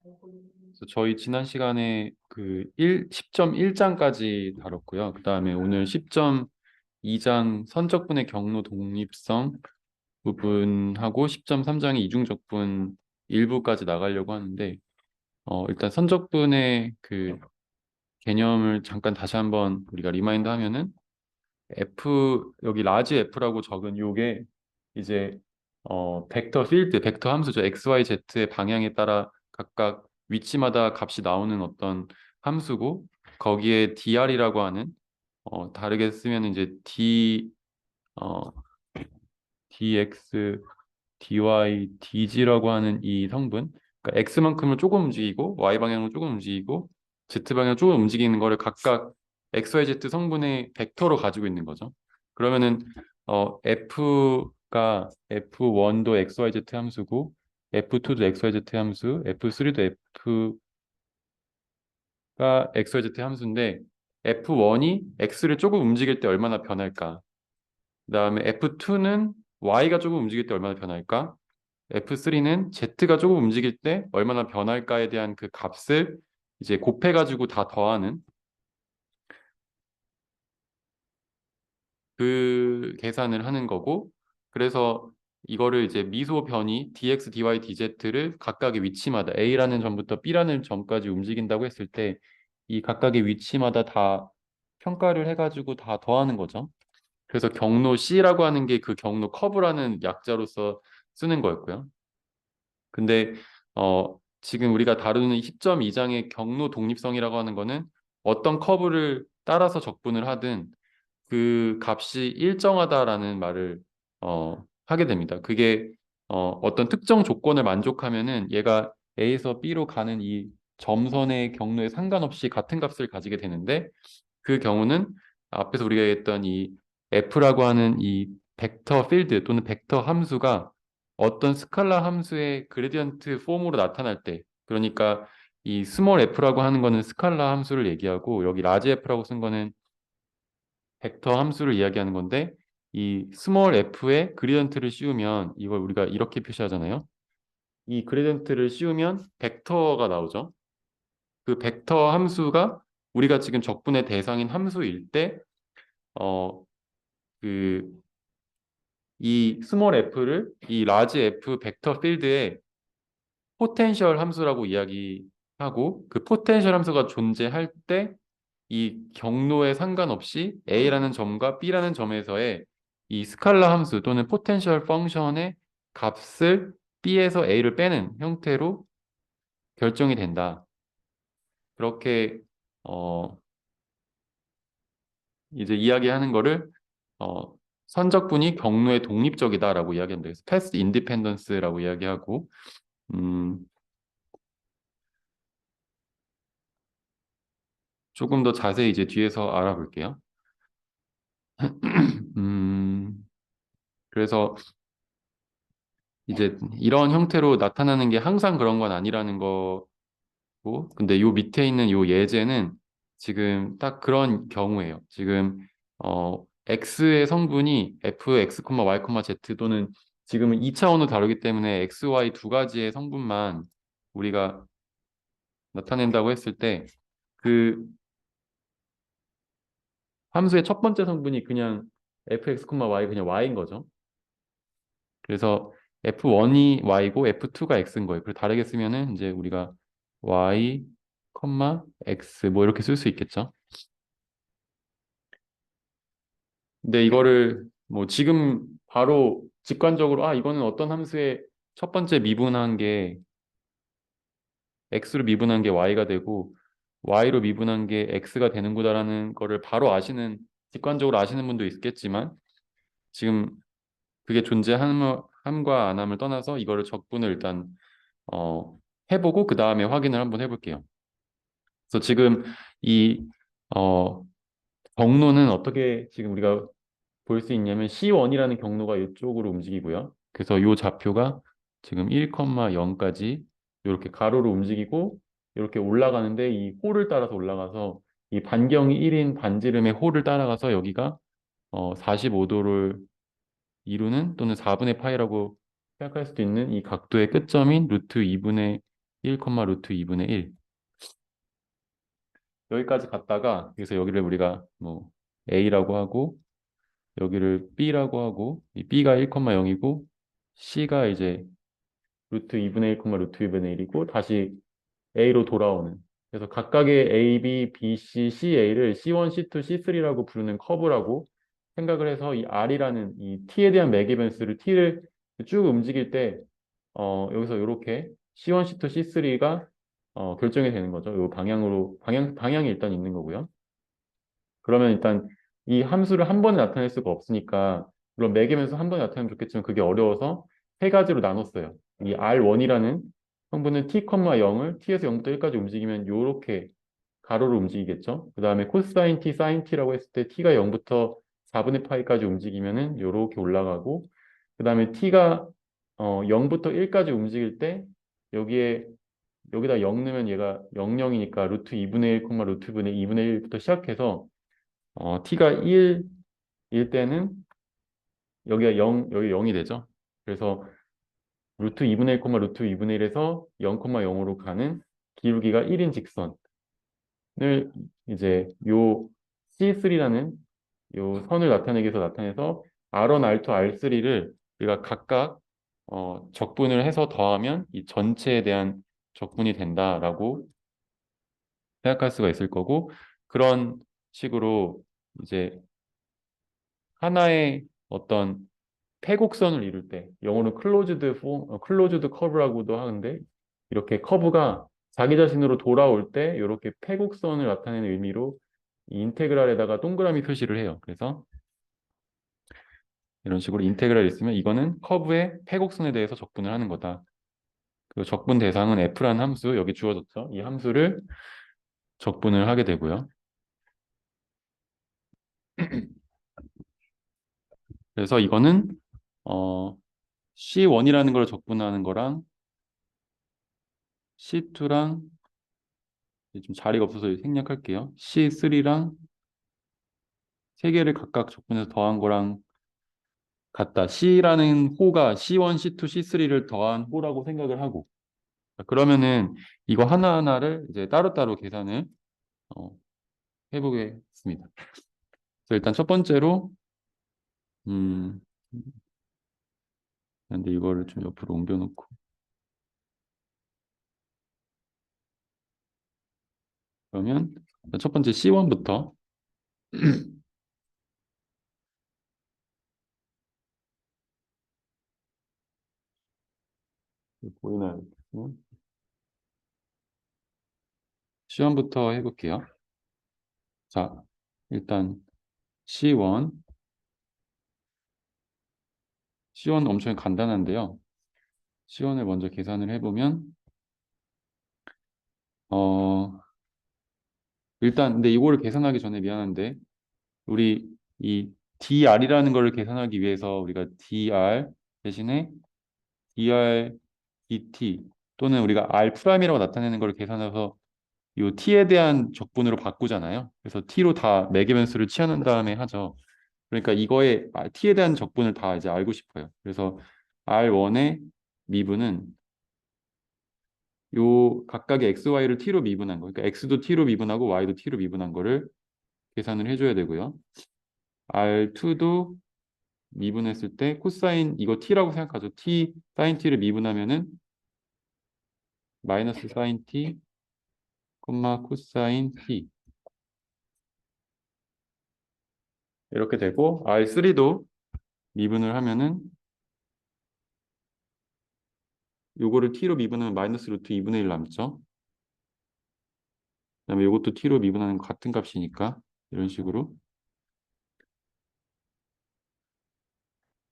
그래서 저희 지난 시간에 그 10.1장까지 다뤘고요. 그 다음에 오늘 10.2장 선적분의 경로 독립성 부분하고 10.3장의 이중적분 일부까지 나가려고 하는데, 일단 선적분의 그 개념을 잠깐 다시 한번 우리가 리마인드 하면은, 여기 라지 F라고 적은 요게 이제 벡터 필드, 벡터 함수죠. x, y, z의 방향에 따라 각각 위치마다 값이 나오는 어떤 함수고, 거기에 dr이라고 하는, 다르게 쓰면 이제 어, dx, dy, dg라고 하는 이 성분, 그러니까 x만큼을 조금 움직이고 y 방향을 조금 움직이고 z 방향을 조금 움직이는 거를 각각 x, y, z 성분의 벡터로 가지고 있는 거죠. 그러면은 f가 f1도 x, y, z 함수고 f2도 x, y, z 함수, f3도 f가 x, y, z 함수인데, f1이 x를 조금 움직일 때 얼마나 변할까? 그다음에 F2는 Y가 조금 움직일 때 얼마나 변할까? F3는 Z가 조금 움직일 때 얼마나 변할까에 대한 그 값을 이제 곱해가지고 다 더하는 그 계산을 하는 거고, 그래서 이거를 이제 미소 변이 dx, dy, dz를 각각의 위치마다 A라는 점부터 B라는 점까지 움직인다고 했을 때 이 각각의 위치마다 다 평가를 해가지고 다 더하는 거죠. 그래서 경로 C라고 하는 게 그 경로 커브라는 약자로서 쓰는 거였고요. 근데 지금 우리가 다루는 10.2장의 경로 독립성이라고 하는 거는 어떤 커브를 따라서 적분을 하든 그 값이 일정하다라는 말을 하게 됩니다. 그게 어떤 특정 조건을 만족하면은 얘가 A에서 B로 가는 이 점선의 경로에 상관없이 같은 값을 가지게 되는데, 그 경우는 앞에서 우리가 했던 이 F라고 하는 이 벡터 필드 또는 벡터 함수가 어떤 스칼라 함수의 그레디언트 폼으로 나타날 때, 그러니까 이 스몰 f라고 하는 거는 스칼라 함수를 얘기하고 여기 라지 f라고 쓴 거는 벡터 함수를 이야기하는 건데, 이 스몰 f에 그레디언트를 씌우면 이걸 우리가 이렇게 표시하잖아요. 이 그레디언트를 씌우면 벡터가 나오죠. 그 벡터 함수가 우리가 지금 적분의 대상인 함수일 때, 어, 그, 이 스몰 f를 이 라지 f 벡터 필드에 포텐셜 함수라고 이야기하고, 그 포텐셜 함수가 존재할 때 이 경로에 상관없이 A라는 점과 B라는 점에서의 이 스칼라 함수 또는 포텐셜 펑션의 값을 B에서 A를 빼는 형태로 결정이 된다. 그렇게 어, 이제 이야기하는 거를 어, 선적분이 경로에 독립적이다라고 이야기한다. 그래서 패스 인디펜던스라고 이야기하고, 음, 조금 더 자세히 이제 뒤에서 알아볼게요. 음, 그래서 이제 이런 형태로 나타나는 게 항상 그런 건 아니라는 거고, 근데 요 밑에 있는 요 예제는 지금 딱 그런 경우예요. 지금 x의 성분이 f, x, y, z 또는 지금은 2차원으로 다루기 때문에 x, y 두 가지의 성분만 우리가 나타낸다고 했을 때, 그 함수의 첫 번째 성분이 그냥 fx, y 그냥 y인 거죠. 그래서 F1이 Y고 F2가 X인 거예요. 그리고 다르게 쓰면은 이제 우리가 Y, X 뭐 이렇게 쓸 수 있겠죠. 근데 이거를 뭐 지금 바로 직관적으로 이거는 어떤 함수의 첫 번째 미분한 게 X로 미분한 게 Y가 되고 Y로 미분한 게 X가 되는구나라는 거를 바로 아시는 직관적으로 아시는 분도 있겠지만 지금 그게 존재함과 안 함을 떠나서 이거를 적분을 일단 해보고 그 다음에 확인을 한번 해볼게요. 그래서 지금 이 어, 경로는 어떻게 지금 우리가 볼 수 있냐면 C1이라는 경로가 이쪽으로 움직이고요. 그래서 이 좌표가 지금 1,0까지 이렇게 가로로 움직이고 이렇게 올라가는데 이 홀을 따라서 올라가서 이 반경이 1인 반지름의 홀을 따라가서 여기가 45도를 이루는 또는 4분의 파이라고 생각할 수도 있는 이 각도의 끝점인 루트 2분의 1, 루트 2분의 1 여기까지 갔다가 여기서 여기를 우리가 뭐 A라고 하고 여기를 B라고 하고 이 B가 1,0이고 C가 이제 루트 2분의 1, 루트 2분의 1이고 다시 A로 돌아오는 그래서 각각의 A, B, B, C, CA를 C1, C2, C3라고 부르는 커브라고 생각을 해서 이 R이라는 이 T에 대한 맥이변수를 T를 쭉 움직일 때 여기서 이렇게 C1, C2, C3가 결정이 되는 거죠. 이 방향으로 방향이 일단 있는 거고요. 그러면 일단 이 함수를 한 번에 나타낼 수가 없으니까 물론 매개면서 한 번에 나타내면 좋겠지만 그게 어려워서 세 가지로 나눴어요. 이 R1이라는 성분은 t, 0을 t에서 0부터 1까지 움직이면 이렇게 가로로 움직이겠죠. 그 다음에 코사인 t, 사인 t라고 했을 때 t가 0부터 4분의 파이까지 움직이면은 이렇게 올라가고 그 다음에 t가 0부터 1까지 움직일 때 여기에 여기다 0 넣으면 얘가 00이니까 루트 2분의 1, 루트 2분의 1부터 시작해서 t가 1일 때는 여기가 0, 여기 0이 되죠. 그래서 루트 2분의 1, 루트 2분의 1에서 0,0으로 가는 기울기가 1인 직선을 이제 요 C3라는 요 선을 나타내기 위해서 나타내서 R1, R2, R3를 우리가 각각 적분을 해서 더하면 이 전체에 대한 적분이 된다라고 생각할 수가 있을 거고 그런 식으로 이제 하나의 어떤 패곡선을 이룰 때 영어로 클로즈드 커브라고도 하는데 이렇게 커브가 자기 자신으로 돌아올 때 이렇게 패곡선을 나타내는 의미로 이 인테그랄에다가 동그라미 표시를 해요. 그래서 이런 식으로 인테그랄이 있으면 이거는 커브의 패곡선에 대해서 적분을 하는 거다. 그 적분 대상은 f라는 함수 여기 주어졌죠. 이 함수를 적분을 하게 되고요. 그래서 이거는 C1이라는 걸 적분하는 거랑 C2랑 좀 자리가 없어서 생략할게요. C3랑 세 개를 각각 적분해서 더한 거랑 같다. C라는 호가 C1, C2, C3를 더한 호라고 생각을 하고 그러면은 이거 하나하나를 이제 따로따로 계산을 어, 해보겠습니다. 그래서 일단 첫 번째로 음 근데 이거를 좀 옆으로 옮겨놓고 그러면 첫 번째 C1부터 보이나요? C1부터 해볼게요. 자, 일단 C1 C1 엄청 간단한데요. C1을 먼저 계산을 해보면 어 일단 근데 이거를 계산하기 전에 미안한데 우리 이 dr이라는 거를 계산하기 위해서 우리가 dr 대신에 dr dt 또는 우리가 r 프라임이라고 나타내는 걸 계산해서 이 t에 대한 적분으로 바꾸잖아요. 그래서 t로 다 매개변수를 취하는 다음에 하죠. 그러니까 이거에 t에 대한 적분을 다 이제 알고 싶어요. 그래서 r1의 미분은 요 각각의 x, y를 t로 미분한 거. 그러니까 x도 t로 미분하고 y도 t로 미분한 거를 계산을 해줘야 되고요. R2도 미분했을 때 코사인 이거 t라고 생각하죠. t 사인 t를 미분하면은 마이너스 사인 t, 코사인 t 이렇게 되고 R3도 미분을 하면은 요거를 t로 미분하면 마이너스 루트 2분의 1 남죠. 그다음에 요것도 t로 미분하는 거 같은 값이니까 이런 식으로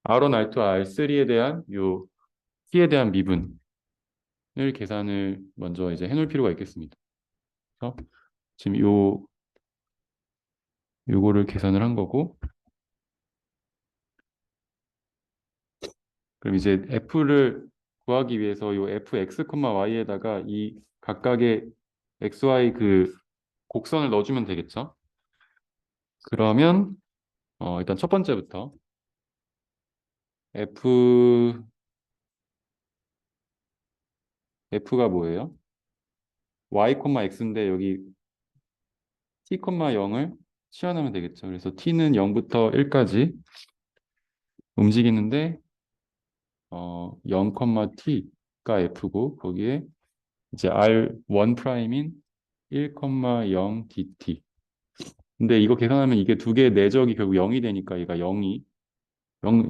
R1, R2, R3에 대한 요 t에 대한 미분을 계산을 먼저 이제 해놓을 필요가 있겠습니다. 그래서 지금 요거를 계산을 한 거고, 그럼 이제 f를 구하기 위해서 요 fx, y에다가 이 각각의 xy 그 곡선을 넣어주면 되겠죠. 그러면 일단 첫 번째부터 f가 뭐예요? y, x인데 여기 t, 0을 치환하면 되겠죠. 그래서 t는 0부터 1까지 움직이는데 0, t가 f고 거기에 이제 R1 프라임인 1, 0 dt. 근데 이거 계산하면 이게 두 개의 내적이 결국 0이 되니까 얘가 0이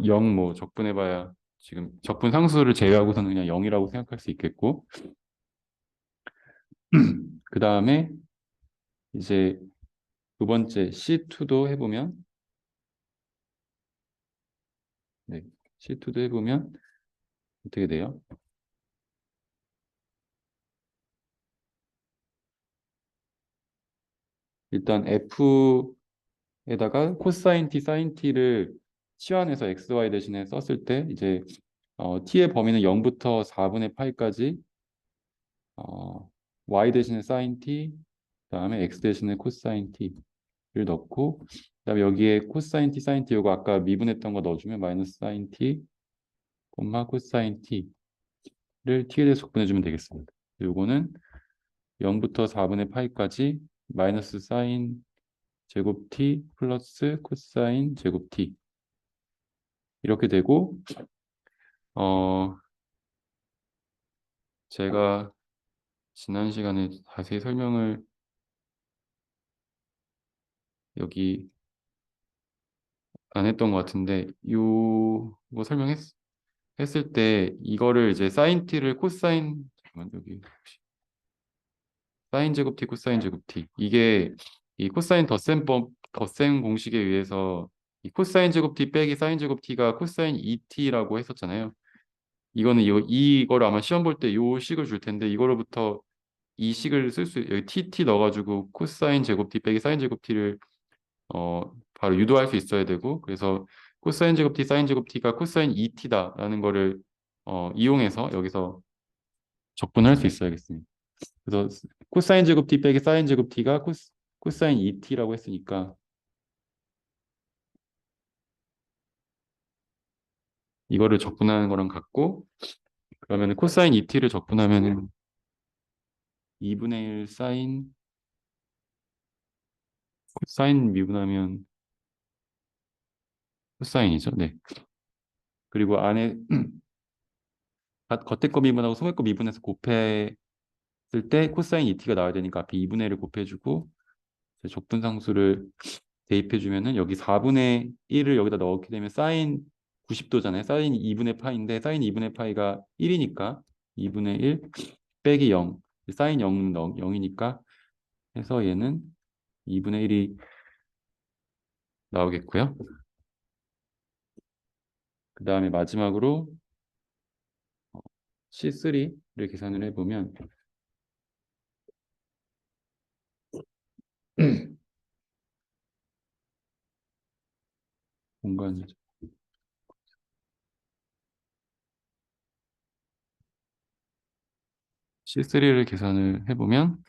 0 뭐 적분해봐야 지금 적분 상수를 제외하고서는 그냥 0이라고 생각할 수 있겠고 그 다음에 이제 두 번째 C2도 해보면 네, C2도 해보면 어떻게 돼요? 일단 F에다가 코사인 T, 사인 T를 치환해서 XY 대신에 썼을 때 이제 T의 범위는 0부터 4분의 파이까지 Y 대신에 사인 T, 그다음에 X 대신에 코사인 T를 넣고 그다음에 여기에 코사인 T, 사인 T 이거 아까 미분했던 거 넣어주면 마이너스 사인 T, 코사인 T를 T에 대해서 적분해주면 되겠습니다. 요거는 0부터 4분의 파이까지 마이너스 사인 제곱 T 플러스 코사인 제곱 T 이렇게 되고 어 제가 지난 시간에 자세히 설명을 여기 안 했던 것 같은데 요거 했을 때 이거를 이제 사인 t를 코사인 잠깐만 여기 사인 제곱 t 코사인 제곱 t 이게 이 코사인 덧셈 공식에 의해서 이 코사인 제곱 t 빼기 사인 제곱 t가 코사인 2t라고 했었잖아요. 이거는 이거를 아마 시험 볼 때 요 식을 줄 텐데 이거로부터 이 식을 쓸 수 여기 tt 넣어가지고 코사인 제곱 t 빼기 사인 제곱 t를 바로 유도할 수 있어야 되고 그래서 코사인 제곱 t 사인 제곱 t가 코사인 2t다라는 거를 이용해서 여기서 적분할 수 있어야겠습니다. 그래서 코사인 제곱 t 빼기 사인 제곱 t가 코사인 2t라고 했으니까 이거를 적분하는 거랑 같고 그러면 코사인 2t를 적분하면은 2분의 1 사인 미분하면 코사인이죠. 네. 그리고 안에 겉에 거 미분하고 속에 거 미분해서 곱했을 때 코사인 2t가 나와야 되니까 앞에 2분의 1을 곱해주고 적분상수를 대입해주면은 여기 4분의 1을 여기다 넣게 되면 사인 90도잖아요. 사인 2분의 파인데 사인 2분의 파이가 1이니까 2분의 1 빼기 0 사인 0은 0이니까 해서 얘는 2분의 1이 나오겠고요. 그 다음에 마지막으로 C3를 계산을 해보면 공간 C3를 계산을 해보면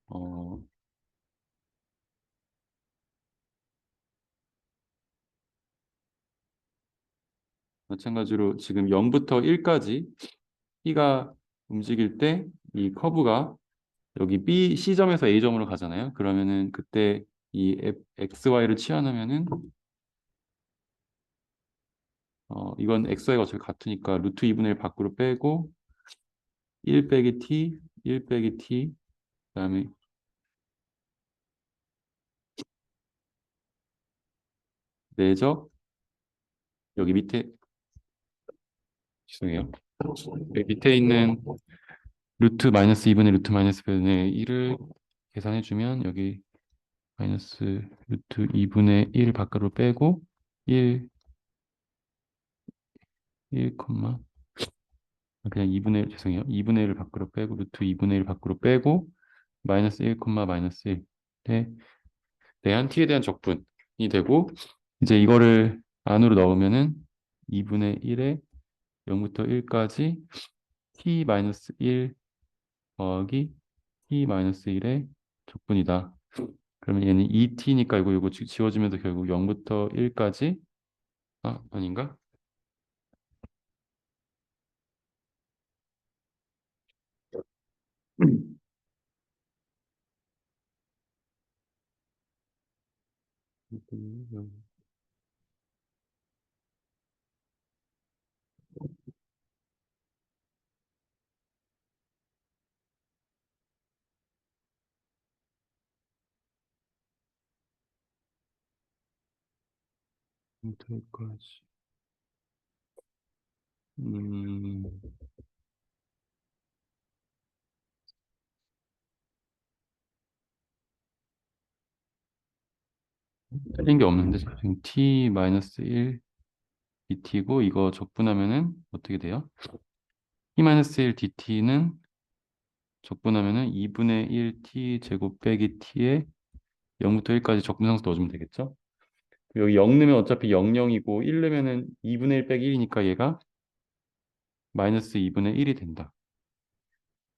어, 마찬가지로 지금 0부터 1까지 T가 움직일 때 이 커브가 여기 B, C점에서 A점으로 가잖아요. 그러면은 그때 이 XY를 치환하면은 이건 XY가 어차피 같으니까 루트 2분의 1 밖으로 빼고 1 빼기 T, 1 빼기 T 그다음에 내적 여기 밑에 죄송해요. 여기 밑에 있는 루트 마이너스 2분의 루트 마이너스 분의 1을 계산해주면 여기 마이너스 루트 2분의 1 밖으로 빼고 1 1, 그냥 2분의 1, 죄송해요. 2분의 1을 밖으로 빼고 루트 2분의 1 밖으로 빼고 마이너스 1, 마이너스 1. 네, 내한 t에 대한 적분이 되고 이제 이거를 안으로 넣으면은 2분의 1에 0부터 1까지 t 마이너스 1 더하기 t 마이너스 1의 적분이다. 그러면 얘는 2t니까 이거 지워지면서 결국 0부터 1까지 아닌가? 여기까지. 음, 틀린 게 없는데 지금 t 마이너스 1 dt고 이거 적분하면은 어떻게 돼요? t 마이너스 1 dt는 적분하면은 2분의 1 t 제곱 빼기 t에 0부터 1까지 적분상수 넣어주면 되겠죠? 여기 0 넣으면 어차피 0, 0이고 1 넣으면은 2분의 1 빼기 1이니까 얘가 마이너스 2분의 1이 된다.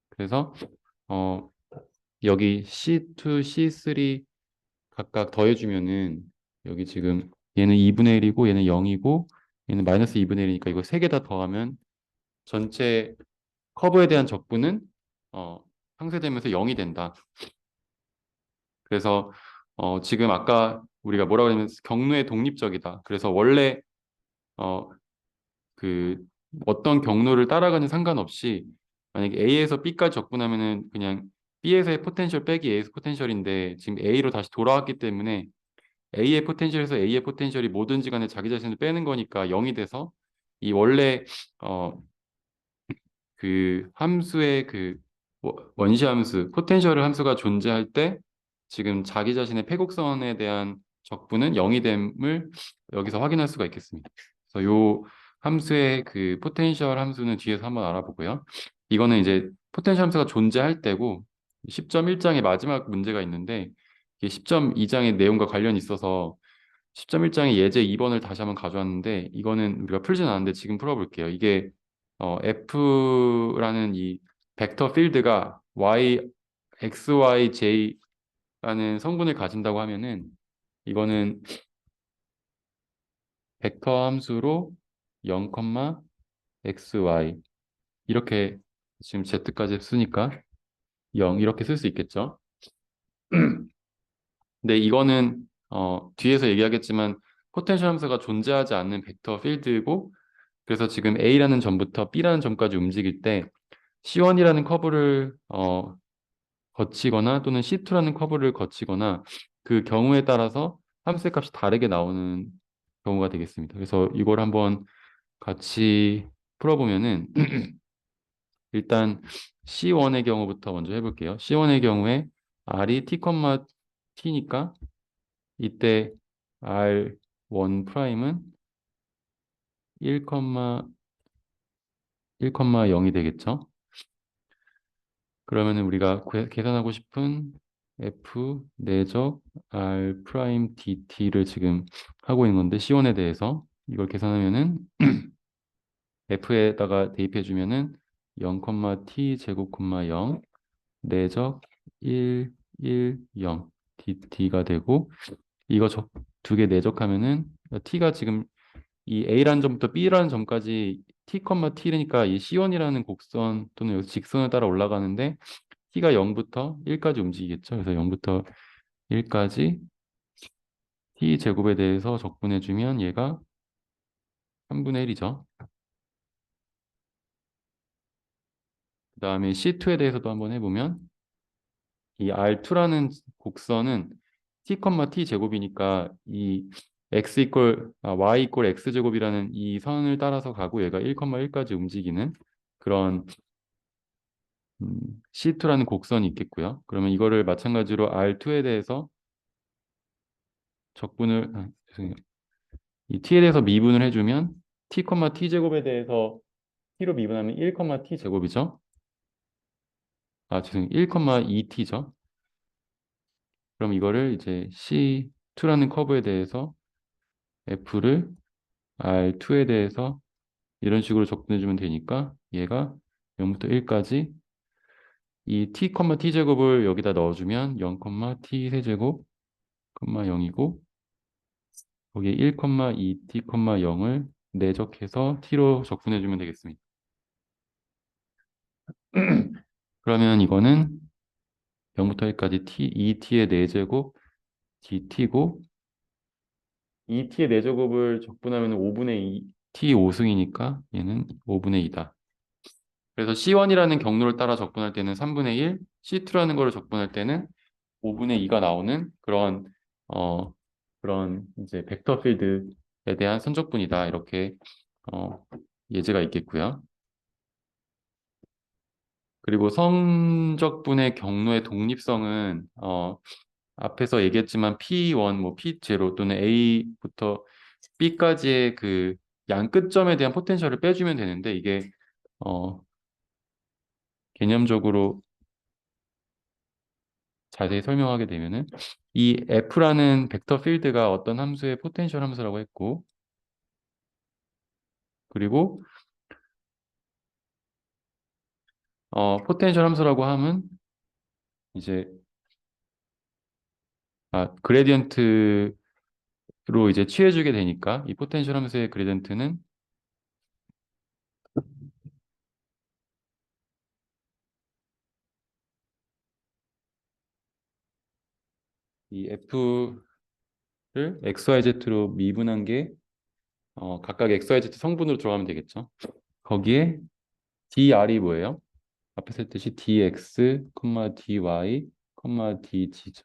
그래서 어 여기 C2, C3 각각 더해주면은 여기 지금 얘는 2분의 1이고 얘는 0이고 얘는 마이너스 2분의 1이니까 이거 세 개 다 더하면 전체 커브에 대한 적분은 상쇄되면서 0이 된다. 그래서 지금 아까 우리가 뭐라고 하냐면 경로의 독립적이다. 그래서 원래 어, 그 어떤 경로를 따라가는 상관없이 만약에 A에서 B까지 적분하면은 그냥 B에서의 포텐셜 빼기 A에서 포텐셜인데 지금 A로 다시 돌아왔기 때문에 A의 포텐셜에서 A의 포텐셜이 뭐든지 간에 자기 자신을 빼는 거니까 0이 돼서 이 원래 어, 그 함수의 그 원시 함수 포텐셜 함수가 존재할 때 지금 자기 자신의 패곡선에 대한 적분은 0이 됨을 여기서 확인할 수가 있겠습니다. 그래서 요 함수의 그 포텐셜 함수는 뒤에서 한번 알아보고요. 이거는 이제 포텐셜 함수가 존재할 때고 10.1장의 마지막 문제가 있는데 이게 10.2장의 내용과 관련이 있어서 10.1장의 예제 2번을 다시 한번 가져왔는데 이거는 우리가 풀진 않았는데 지금 풀어볼게요. 이게 F라는 이 벡터 필드가 x, y, j라는 성분을 가진다고 하면은 이거는 벡터 함수로 0, x, y 이렇게 지금 z까지 쓰니까 0 이렇게 쓸 수 있겠죠. 근데 이거는 뒤에서 얘기하겠지만 포텐셜 함수가 존재하지 않는 벡터 필드고 그래서 지금 A라는 점부터 B라는 점까지 움직일 때 C1이라는 커브를 거치거나 또는 C2라는 커브를 거치거나 그 경우에 따라서 함수의 값이 다르게 나오는 경우가 되겠습니다. 그래서 이걸 한번 같이 풀어보면은 일단 C1의 경우부터 먼저 해볼게요. C1의 경우에 R이 T, T니까 이때 R1 프라임은 1, 1,0이 되겠죠. 그러면은 우리가 계산하고 싶은 F 내적 R 프라임 DT를 지금 하고 있는 건데 C1에 대해서 이걸 계산하면은 F에다가 대입해 주면은 0, T 제곱, 0 내적 1, 1, 0 DT가 되고 이거 두 개 내적하면은 T가 지금 이 A라는 점부터 B라는 점까지 T, T니까 이 C1이라는 곡선 또는 여기 직선을 따라 올라가는데 T가 0부터 1까지 움직이겠죠. 그래서 0부터 1까지 T 제곱에 대해서 적분해주면 얘가 3분의 1이죠. 그 다음에 C2에 대해서도 한번 해보면 이 R2라는 곡선은 T, T 제곱이니까 이 Y 이퀄 X 제곱이라는 이 선을 따라서 가고 얘가 1, 1까지 움직이는 그런 C2라는 곡선이 있겠고요. 그러면 이거를 마찬가지로 R2에 대해서 죄송해요. 이 T에 대해서 미분을 해주면 t, t 제곱에 대해서 t로 미분하면 1, t 제곱이죠. 아, 죄송해요. 1,2t죠. 그럼 이거를 이제 C2라는 커브에 대해서 F를 R2에 대해서 이런 식으로 접근해주면 되니까 얘가 0부터 1까지 이 t, t 제곱을 여기다 넣어주면 0, t 세제곱, 0이고 거기에 1, 2t, 0을 내적해서 t로 적분해주면 되겠습니다. 그러면 이거는 0부터 1까지 t, 2t의 4제곱 dt고 2t의 4제곱을 적분하면 5분의 2, t 5승이니까 얘는 5분의 2다. 그래서 C1이라는 경로를 따라 적분할 때는 3분의 1, C2라는 거를 적분할 때는 5분의 2가 나오는 어, 그런 이제 벡터 필드에 대한 선적분이다. 이렇게 어, 예제가 있겠고요. 그리고 성적분의 경로의 독립성은 앞에서 얘기했지만 P1, 뭐 P0 또는 A부터 B까지의 그 양끝점에 대한 포텐셜을 빼주면 되는데 이게 어, 개념적으로 자세히 설명하게 되면은 이 F라는 벡터 필드가 어떤 함수의 포텐셜 함수라고 했고 그리고 포텐셜 함수라고 하면 이제 그레디언트로 이제 취해주게 되니까 이 포텐셜 함수의 그레디언트는 이 F를 XYZ로 미분한 게 각각 XYZ 성분으로 들어가면 되겠죠. 거기에 dr이 뭐예요? 앞에서 했듯이 dx, dy, dt죠.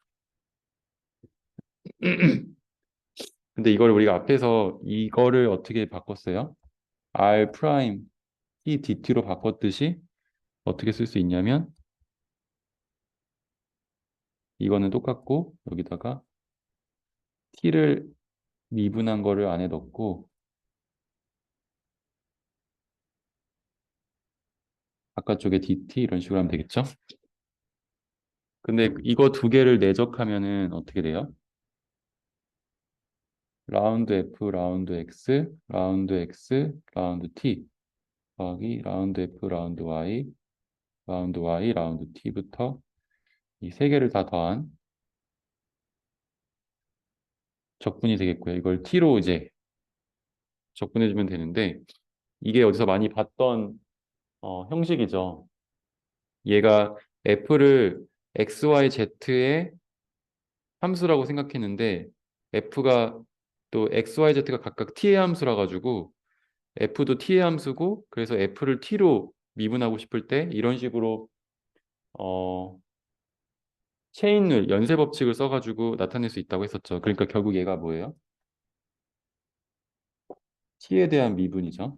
근데 이걸 우리가 앞에서 이거를 어떻게 바꿨어요? r 프라임 t dt로 바꿨듯이 어떻게 쓸 수 있냐면 이거는 똑같고 여기다가 t를 미분한 거를 안에 넣고 바깥쪽에 dt 이런 식으로 하면 되겠죠? 근데 이거 두 개를 내적하면은 어떻게 돼요? 라운드 f, 라운드 x, 라운드 x, 라운드 t 더하기 라운드 f, 라운드 y, 라운드 y, 라운드 t부터 이 세 개를 다 더한 적분이 되겠고요. 이걸 t로 이제 적분해주면 되는데 이게 어디서 많이 봤던 형식이죠. 얘가 f를 x, y, z의 함수라고 생각했는데 f가 또 x, y, z가 각각 t의 함수라 가지고 f도 t의 함수고 그래서 f를 t로 미분하고 싶을 때 이런 식으로 어, 체인룰, 연쇄 법칙을 써가지고 나타낼 수 있다고 했었죠. 그러니까 결국 얘가 뭐예요? t에 대한 미분이죠.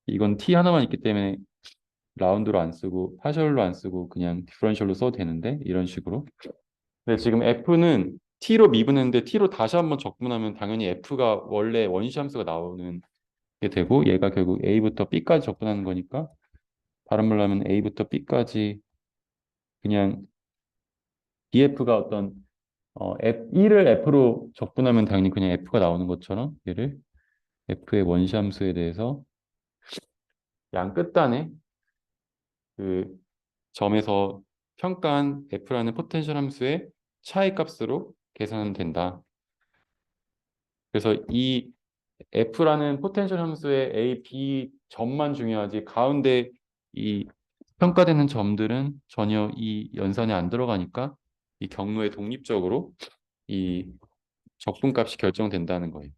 이건 t 하나만 있기 때문에 라운드로 안 쓰고 파셜로 안 쓰고 그냥 디퍼런셜로 써도 되는데 이런 식으로. 근데 지금 f는 t로 미분했는데 t로 다시 한번 적분하면 당연히 f가 원래 원시 함수가 나오는 게 되고 얘가 결국 a부터 b까지 적분하는 거니까 다른 말로 하면 a부터 b까지 그냥 df가 어떤 E를 F로 적분하면 당연히 그냥 F가 나오는 것처럼 얘를 F의 원시 함수에 대해서 양 끝단에 그 점에서 평가한 F라는 포텐셜 함수의 차이 값으로 계산하면 된다. 그래서 이 F라는 포텐셜 함수의 A, B 점만 중요하지 가운데 이 평가되는 점들은 전혀 이 연산에 안 들어가니까 이 경로에 독립적으로 이 적분값이 결정된다는 거예요.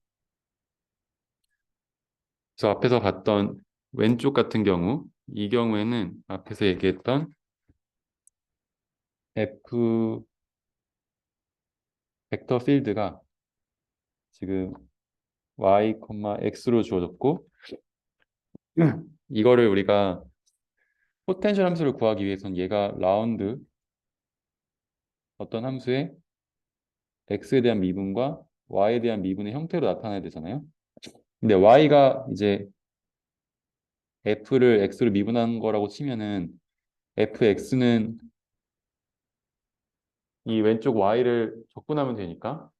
그래서 앞에서 봤던 왼쪽 같은 경우, 이 경우에는 앞에서 얘기했던 F 벡터 필드가 지금 y, x로 주어졌고 이거를 우리가 포텐셜 함수를 구하기 위해서는 얘가 라운드 어떤 함수의 x에 대한 미분과 y에 대한 미분의 형태로 나타나야 되잖아요. 근데 y가 이제 f를 x로 미분한 거라고 치면은 fx는 이 왼쪽 y를 적분하면 되니까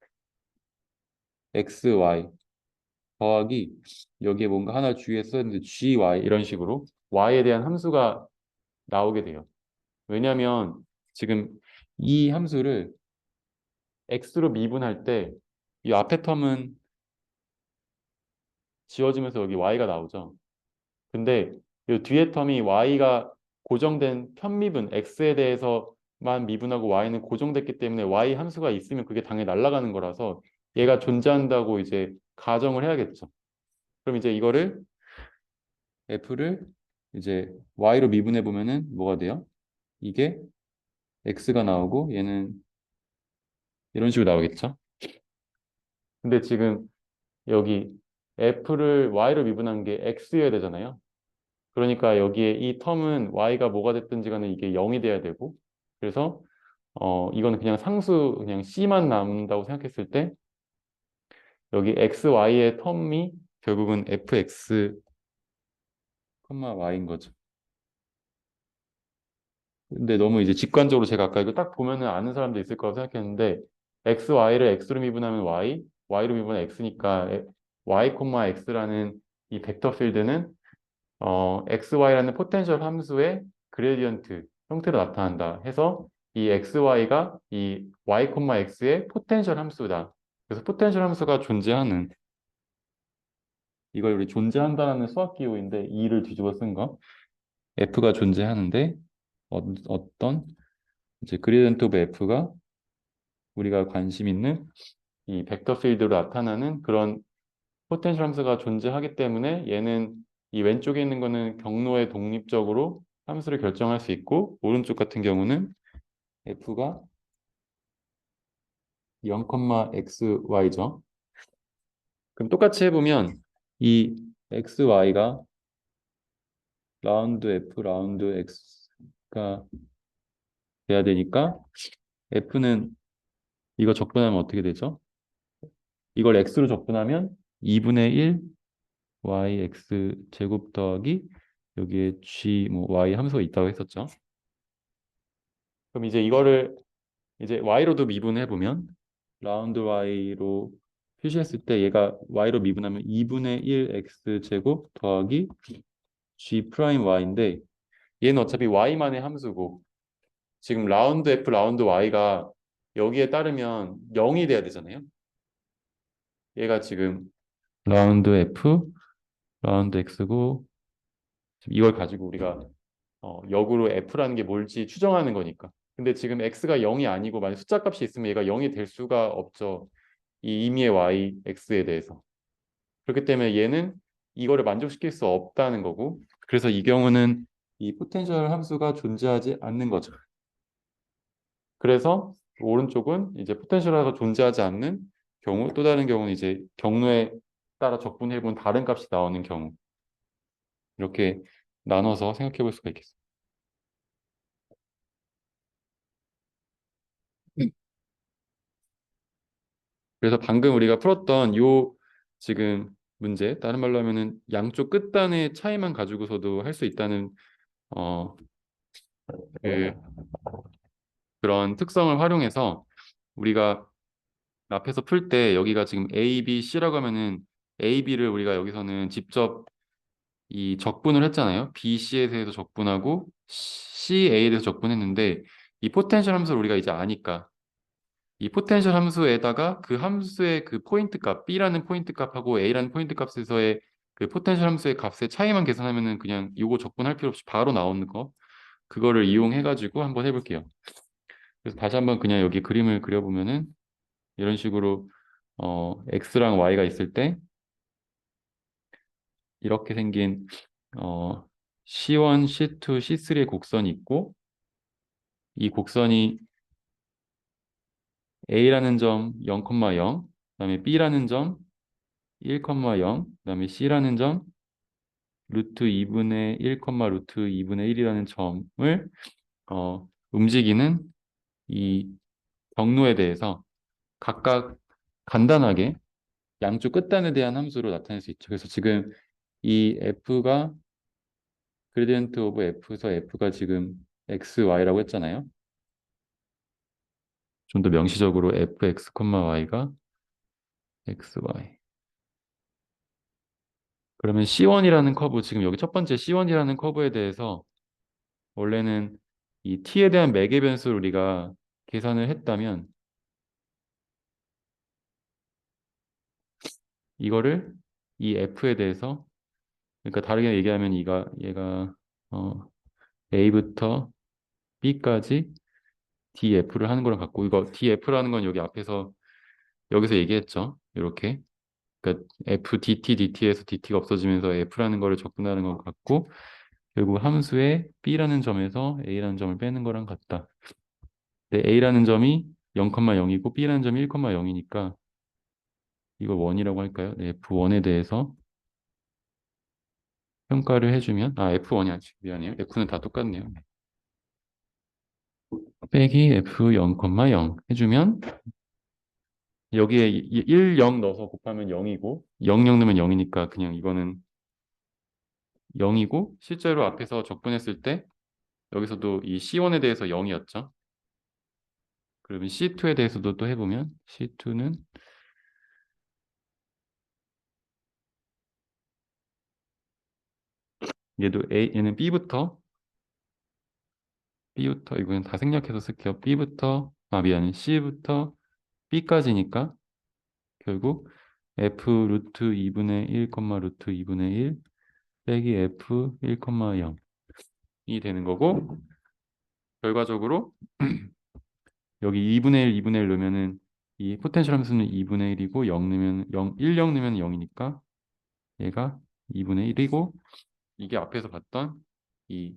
xy 더하기 여기에 뭔가 하나 주위에 썼는데 gy 이런 식으로 y에 대한 함수가 나오게 돼요. 왜냐하면 지금 이 함수를 x로 미분할 때 이 앞에 텀은 지워지면서 여기 y가 나오죠. 근데 이 뒤에 텀이 y가 고정된 편미분 x에 대해서만 미분하고 y는 고정됐기 때문에 y 함수가 있으면 그게 당연히 날아가는 거라서 얘가 존재한다고 이제 가정을 해야겠죠. 그럼 이제 이거를 f를 이제 y로 미분해 보면은 뭐가 돼요? 이게 x가 나오고 얘는 이런 식으로 나오겠죠. 근데 지금 여기 f를 y로 미분한 게 x여야 되잖아요. 그러니까 여기에 이 텀은 y가 뭐가 됐든지 간에 이게 0이 돼야 되고 그래서 이거는 그냥 상수 그냥 c만 남는다고 생각했을 때 여기 xy의 텀이 결국은 fx, y인 거죠. 근데 너무 이제 직관적으로 제가 아까 이거 딱 보면은 아는 사람도 있을 거라고 생각했는데 xy를 x로 미분하면 y로 미분하면 x니까 y, x라는 이 벡터 필드는 xy라는 포텐셜 함수의 그레디언트 형태로 나타난다 해서 이 xy가 이 y, x의 포텐셜 함수다. 그래서 포텐셜 함수가 존재하는 이걸 우리 존재한다라는 수학 기호인데 e를 뒤집어 쓴 거. f가 존재하는데 어떤 이제 그레디언트 오브 f가 우리가 관심 있는 이 벡터 필드로 나타나는 그런 포텐셜 함수가 존재하기 때문에 얘는 이 왼쪽에 있는 거는 경로에 독립적으로 함수를 결정할 수 있고 오른쪽 같은 경우는 f가 0,xy죠. 그럼 똑같이 해보면 이 xy가 라운드 f 라운드 x가 돼야 되니까 f는 이거 적분하면 어떻게 되죠? 이걸 x로 적분하면 2분의 1 yx 제곱 더하기 여기에 g 뭐 y 함수가 있다고 했었죠. 그럼 이제 이거를 이제 y로도 미분해 보면 라운드 y로 표시했을 때 얘가 y로 미분하면 2분의 1 x 제곱 더하기 g 프라임 y인데 얘는 어차피 y만의 함수고 지금 라운드 f 라운드 y가 여기에 따르면 0이 돼야 되잖아요. 얘가 지금 라운드 f 라운드 x고 이걸 가지고 우리가 역으로 f라는 게 뭘지 추정하는 거니까. 근데 지금 x가 0이 아니고 만약 숫자 값이 있으면 얘가 0이 될 수가 없죠. 이 임의의 y, x에 대해서. 그렇기 때문에 얘는 이거를 만족시킬 수 없다는 거고. 그래서 이 경우는 이 포텐셜 함수가 존재하지 않는 거죠. 그래서 오른쪽은 이제 포텐셜 함수가 존재하지 않는 경우, 또 다른 경우는 이제 경로에 따라 적분해 본 다른 값이 나오는 경우. 이렇게 나눠서 생각해 볼 수가 있겠습니다. 그래서 방금 우리가 풀었던 요 지금 문제, 다른 말로 하면은 양쪽 끝단의 차이만 가지고서도 할 수 있다는 어, 그, 그런 특성을 활용해서 우리가 앞에서 풀 때 여기가 지금 A, B, C라고 하면은 A, B를 우리가 여기서는 직접 이 적분을 했잖아요. B, C에 대해서 적분하고 C, A에 대해서 적분했는데 이 포텐셜 함수를 우리가 이제 아니까 이 포텐셜 함수에다가 그 함수의 그 포인트 값, B라는 포인트 값하고 A라는 포인트 값에서의 그 포텐셜 함수의 값의 차이만 계산하면은 그냥 이거 적분할 필요 없이 바로 나오는 거 그거를 이용해 가지고 한번 해볼게요. 그래서 다시 한번 그냥 여기 그림을 그려보면은 이런 식으로 x랑 y가 있을 때 이렇게 생긴 C1, C2, C3의 곡선이 있고 이 곡선이 A라는 점 0,0, 그다음에 B라는 점 1,0, 그다음에 C라는 점 루트 2분의 1, 루트 2분의 1이라는 점을 움직이는 이 경로에 대해서 각각 간단하게 양쪽 끝단에 대한 함수로 나타낼 수 있죠. 그래서 지금 이 f가 그레디언트 오브 F에서 F가 지금 XY라고 했잖아요. 좀 더 명시적으로 fx, y가 xy. 그러면 C1이라는 커브, 지금 여기 첫 번째 C1이라는 커브에 대해서 원래는 이 t에 대한 매개 변수를 우리가 계산을 했다면 이거를 이 f에 대해서, 그러니까 다르게 얘기하면 얘가 어, a부터 b까지 df를 하는 거랑 같고, 이거 df라는 건 여기 앞에서 여기서 얘기했죠. 이렇게. 그러니까 f dt dt에서 dt가 없어지면서 f라는 거를 적분하는 것 같고, 결국 함수의 b라는 점에서 a라는 점을 빼는 거랑 같다. 근데 a라는 점이 0,0이고 b라는 점이 1,0이니까 이걸 1이라고 할까요? 네, f1에 대해서 평가를 해주면, f1이 아니지, 미안해요. f는 다 똑같네요. 빼기 f 0,0 해주면 여기에 1, 0 넣어서 곱하면 0이고 0, 0 넣으면 0이니까 그냥 이거는 0이고, 실제로 앞에서 적분했을 때 여기서도 이 C1에 대해서 0이었죠. 그러면 C2에 대해서도 또 해보면 C2는 얘는 B부터 이거는 다 생략해서 쓸게요. 미안해. C부터 B까지니까 결국 F 루트 2분의 1, 루트 2분의 1 빼기 F 1,0이 되는 거고, 결과적으로 여기 2분의 1, 2분의 1 넣으면은 이 포텐셜 함수는 2분의 1이고 0 넣으면 0, 1, 0 넣으면 0이니까 얘가 2분의 1이고, 이게 앞에서 봤던 이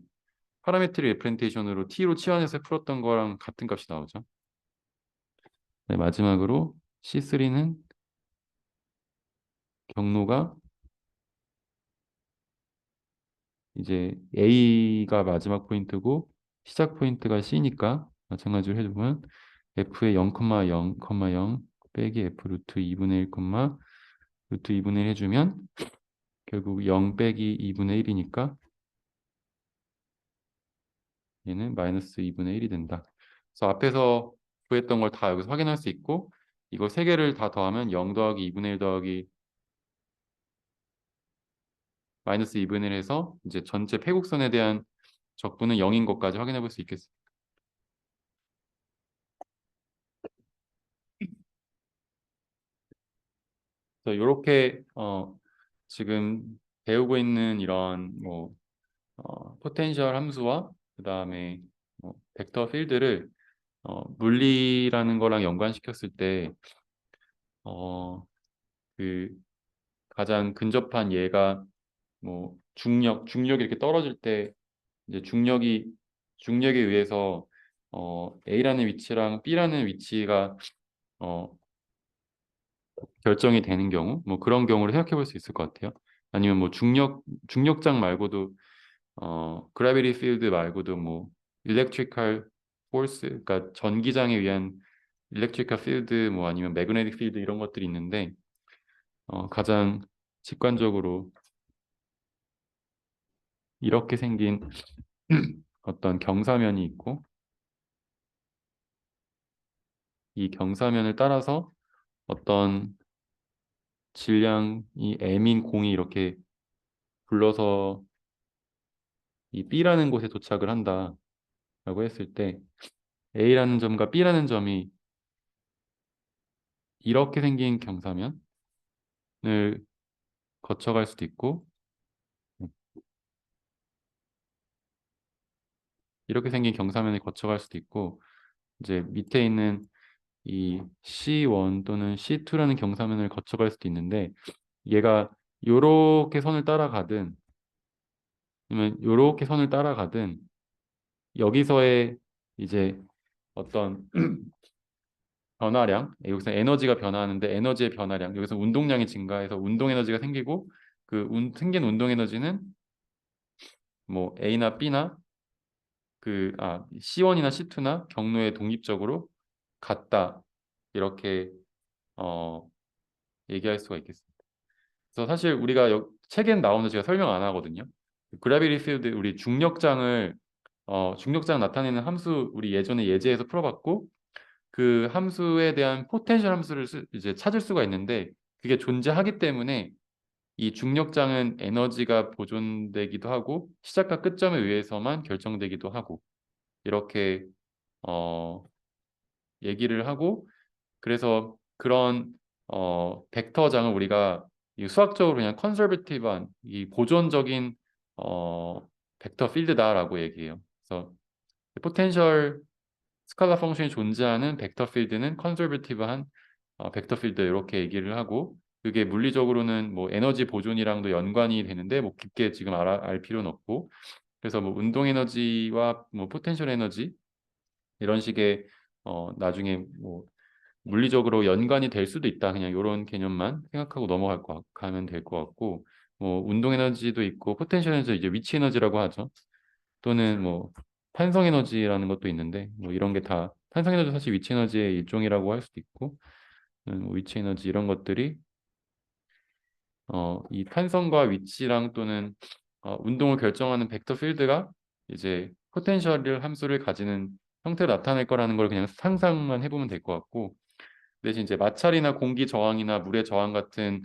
파라메트릭 레프렌테이션으로 t로 치환해서 풀었던 거랑 같은 값이 나오죠. 네, 마지막으로 C3는 경로가 이제 A가 마지막 포인트고 시작 포인트가 C니까 마찬가지로 해주면 F의 0,0, 0 빼기 F 루트 2분의 1, 루트 2분의 1 해주면 결국 0 빼기 2분의 1이니까 얘는 마이너스 2분의 1이 된다. 그래서 앞에서 구했던 걸 다 여기서 확인할 수 있고, 이거 세 개를 다 더하면 0 더하기 2분의 1 더하기 마이너스 2분의 1 해서 이제 전체 패곡선에 대한 적분은 0인 것까지 확인해 볼 수 있겠습니다. 그래서 이렇게 지금 배우고 있는 이런 뭐 포텐셜 함수와 그다음에 벡터 필드를 물리라는 거랑 연관시켰을 때 그 가장 근접한 예가 뭐 중력이 이렇게 떨어질 때 이제 중력에 의해서 A라는 위치랑 B라는 위치가 어, 결정이 되는 경우, 뭐 그런 경우를 생각해 볼 수 있을 것 같아요. 아니면 뭐 중력장 말고도 그래비티 필드 말고도 뭐 일렉트리컬 포스, 그러니까 전기장에 의한 일렉트리컬 필드, 뭐 아니면 매그네틱 필드 이런 것들이 있는데 가장 직관적으로 이렇게 생긴 어떤 경사면이 있고, 이 경사면을 따라서 어떤 질량이 m인 공이 이렇게 굴러서 이 B라는 곳에 도착을 한다라고 했을 때 A라는 점과 B라는 점이 이렇게 생긴 경사면을 거쳐갈 수도 있고, 이렇게 생긴 경사면을 거쳐갈 수도 있고, 이제 밑에 있는 이 C1 또는 C2라는 경사면을 거쳐갈 수도 있는데, 얘가 요렇게 선을 따라가든 아니면 요렇게 선을 따라가든 여기서의 이제 어떤 변화량, 여기서 에너지가 변화하는데 에너지의 변화량, 여기서 운동량이 증가해서 운동 에너지가 생기고, 그 생긴 운동 에너지는 뭐 A나 B나 C1이나 C2나 경로에 독립적으로 같다, 이렇게 어, 얘기할 수가 있겠습니다. 그래서 사실 우리가 책엔 나오는데 제가 설명 안 하거든요. 그래비티 필드 우리 중력장을 중력장 나타내는 함수 우리 예전에 예제에서 풀어봤고 그 함수에 대한 포텐셜 함수를 이제 찾을 수가 있는데 그게 존재하기 때문에 이 중력장은 에너지가 보존되기도 하고 시작과 끝점에 의해서만 결정되기도 하고 이렇게 어, 얘기를 하고 그래서 그런 벡터장을 우리가 이 수학적으로 그냥 컨서버티브한 이 보존적인 어, 벡터 필드다라고 얘기해요. 그래서 포텐셜 스칼라 펑션이 존재하는 벡터 필드는 컨서버티브한 벡터 필드 이렇게 얘기를 하고 그게 물리적으로는 뭐 에너지 보존이랑도 연관이 되는데 뭐 깊게 지금 알 필요는 없고 그래서 뭐 운동 에너지와 뭐 포텐셜 에너지 이런 식의 나중에 뭐 물리적으로 연관이 될 수도 있다. 그냥 이런 개념만 생각하고 가면 될 것 같고 뭐 운동 에너지도 있고 포텐셜 에너지 이제 위치 에너지라고 하죠. 또는 뭐 탄성 에너지라는 것도 있는데 뭐 이런 게 다 탄성 에너지 사실 위치 에너지의 일종이라고 할 수도 있고 뭐 위치 에너지 이런 것들이 이 탄성과 위치랑 또는 운동을 결정하는 벡터 필드가 이제 포텐셜 함수를 가지는 형태로 나타낼 거라는 걸 그냥 상상만 해보면 될 것 같고 대신 이제 마찰이나 공기 저항이나 물의 저항 같은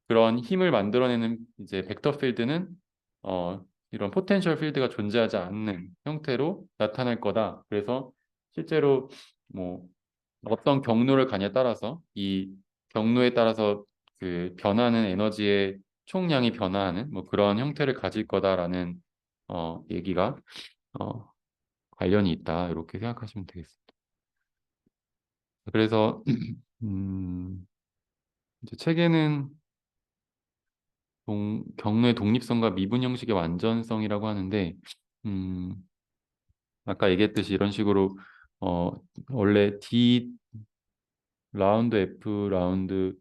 그런 힘을 만들어내는 이제 벡터 필드는 이런 포텐셜 필드가 존재하지 않는 형태로 나타날 거다. 그래서 실제로 뭐 어떤 경로를 가냐에 따라서 이 경로에 따라서 그 변하는 에너지의 총량이 변화하는 뭐 그런 형태를 가질 거다라는 얘기가 어, 관련이 있다. 이렇게 생각하시면 되겠습니다. 그래서 이제 책에는 경로의 독립성과 미분 형식의 완전성이라고 하는데 음, 아까 얘기했듯이 이런 식으로 어, 원래 D 라운드 F 라운드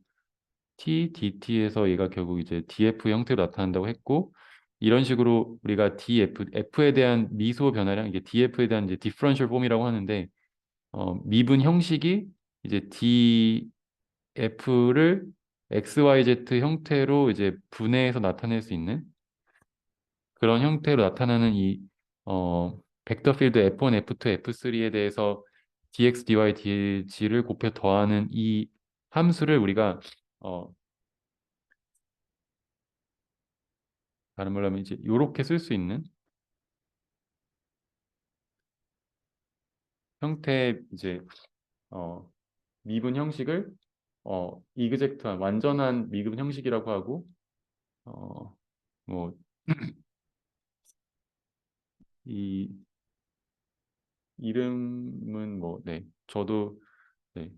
T, DT에서 얘가 결국 이제 DF 형태로 나타난다고 했고 이런 식으로 우리가 F에 대한 미소 변화량 이게 DF에 대한 이제 디퍼런셜 폼이라고 하는데 미분 형식이 이제 DF를 XYZ 형태로 이제 분해해서 나타낼 수 있는 그런 형태로 나타나는 이 벡터 필드 F1, F2, F3에 대해서 dx, dy, dg를 곱해 더하는 이 함수를 우리가 어, 다른 말로 하면 이제 이렇게 쓸 수 있는 형태의 이제 어, 미분 형식을 이그젝트한 완전한 미분 형식이라고 하고 뭐 이 이름은 뭐 네, 저도 네,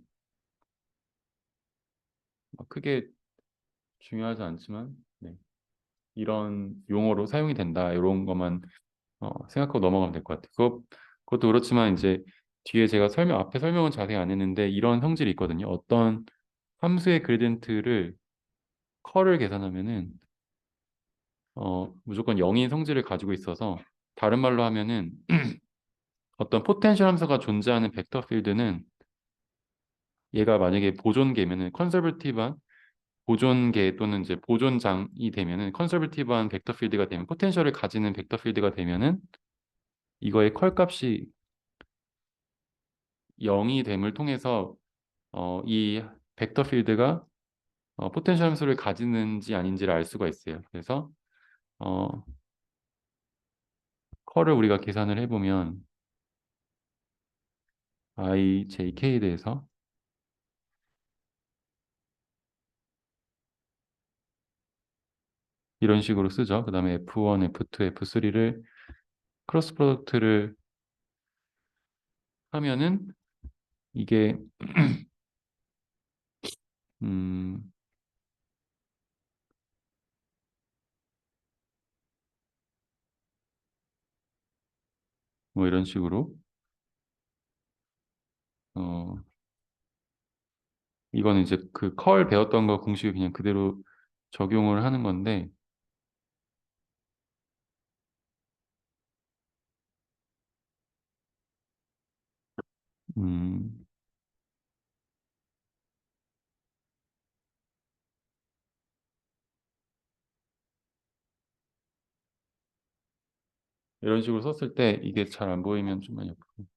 크게 중요하지 않지만 네, 이런 용어로 사용이 된다 이런 것만 생각하고 넘어가면 될 것 같아요. 그것도 그렇지만 이제 뒤에 제가 앞에 설명은 자세히 안 했는데 이런 성질이 있거든요. 어떤 함수의 그레디언트를 컬을 계산하면은 무조건 0인 성질을 가지고 있어서 다른 말로 하면은 어떤 포텐셜 함수가 존재하는 벡터 필드는 얘가 만약에 보존계면은 컨서버티브한 보존계 또는 이제 보존장이 되면은 컨서버티브한 벡터 필드가 되면 포텐셜을 가지는 벡터 필드가 되면은 이거의 컬 값이 0이 됨을 통해서 이 벡터 필드가 포텐셜 함수를 가지는지 아닌지를 알 수가 있어요. 그래서 어, 컬을 우리가 계산을 해보면 ijk에 대해서 이런 식으로 쓰죠. 그 다음에 F1, F2, F3를 크로스 프로덕트를 하면은 이게 음, 뭐 이런 식으로 어, 이거는 이제 그 컬 배웠던 거 공식을 그냥 그대로 적용을 하는 건데 음, 이런 식으로 썼을 때 이게 잘 안 보이면 좀만 옆으로.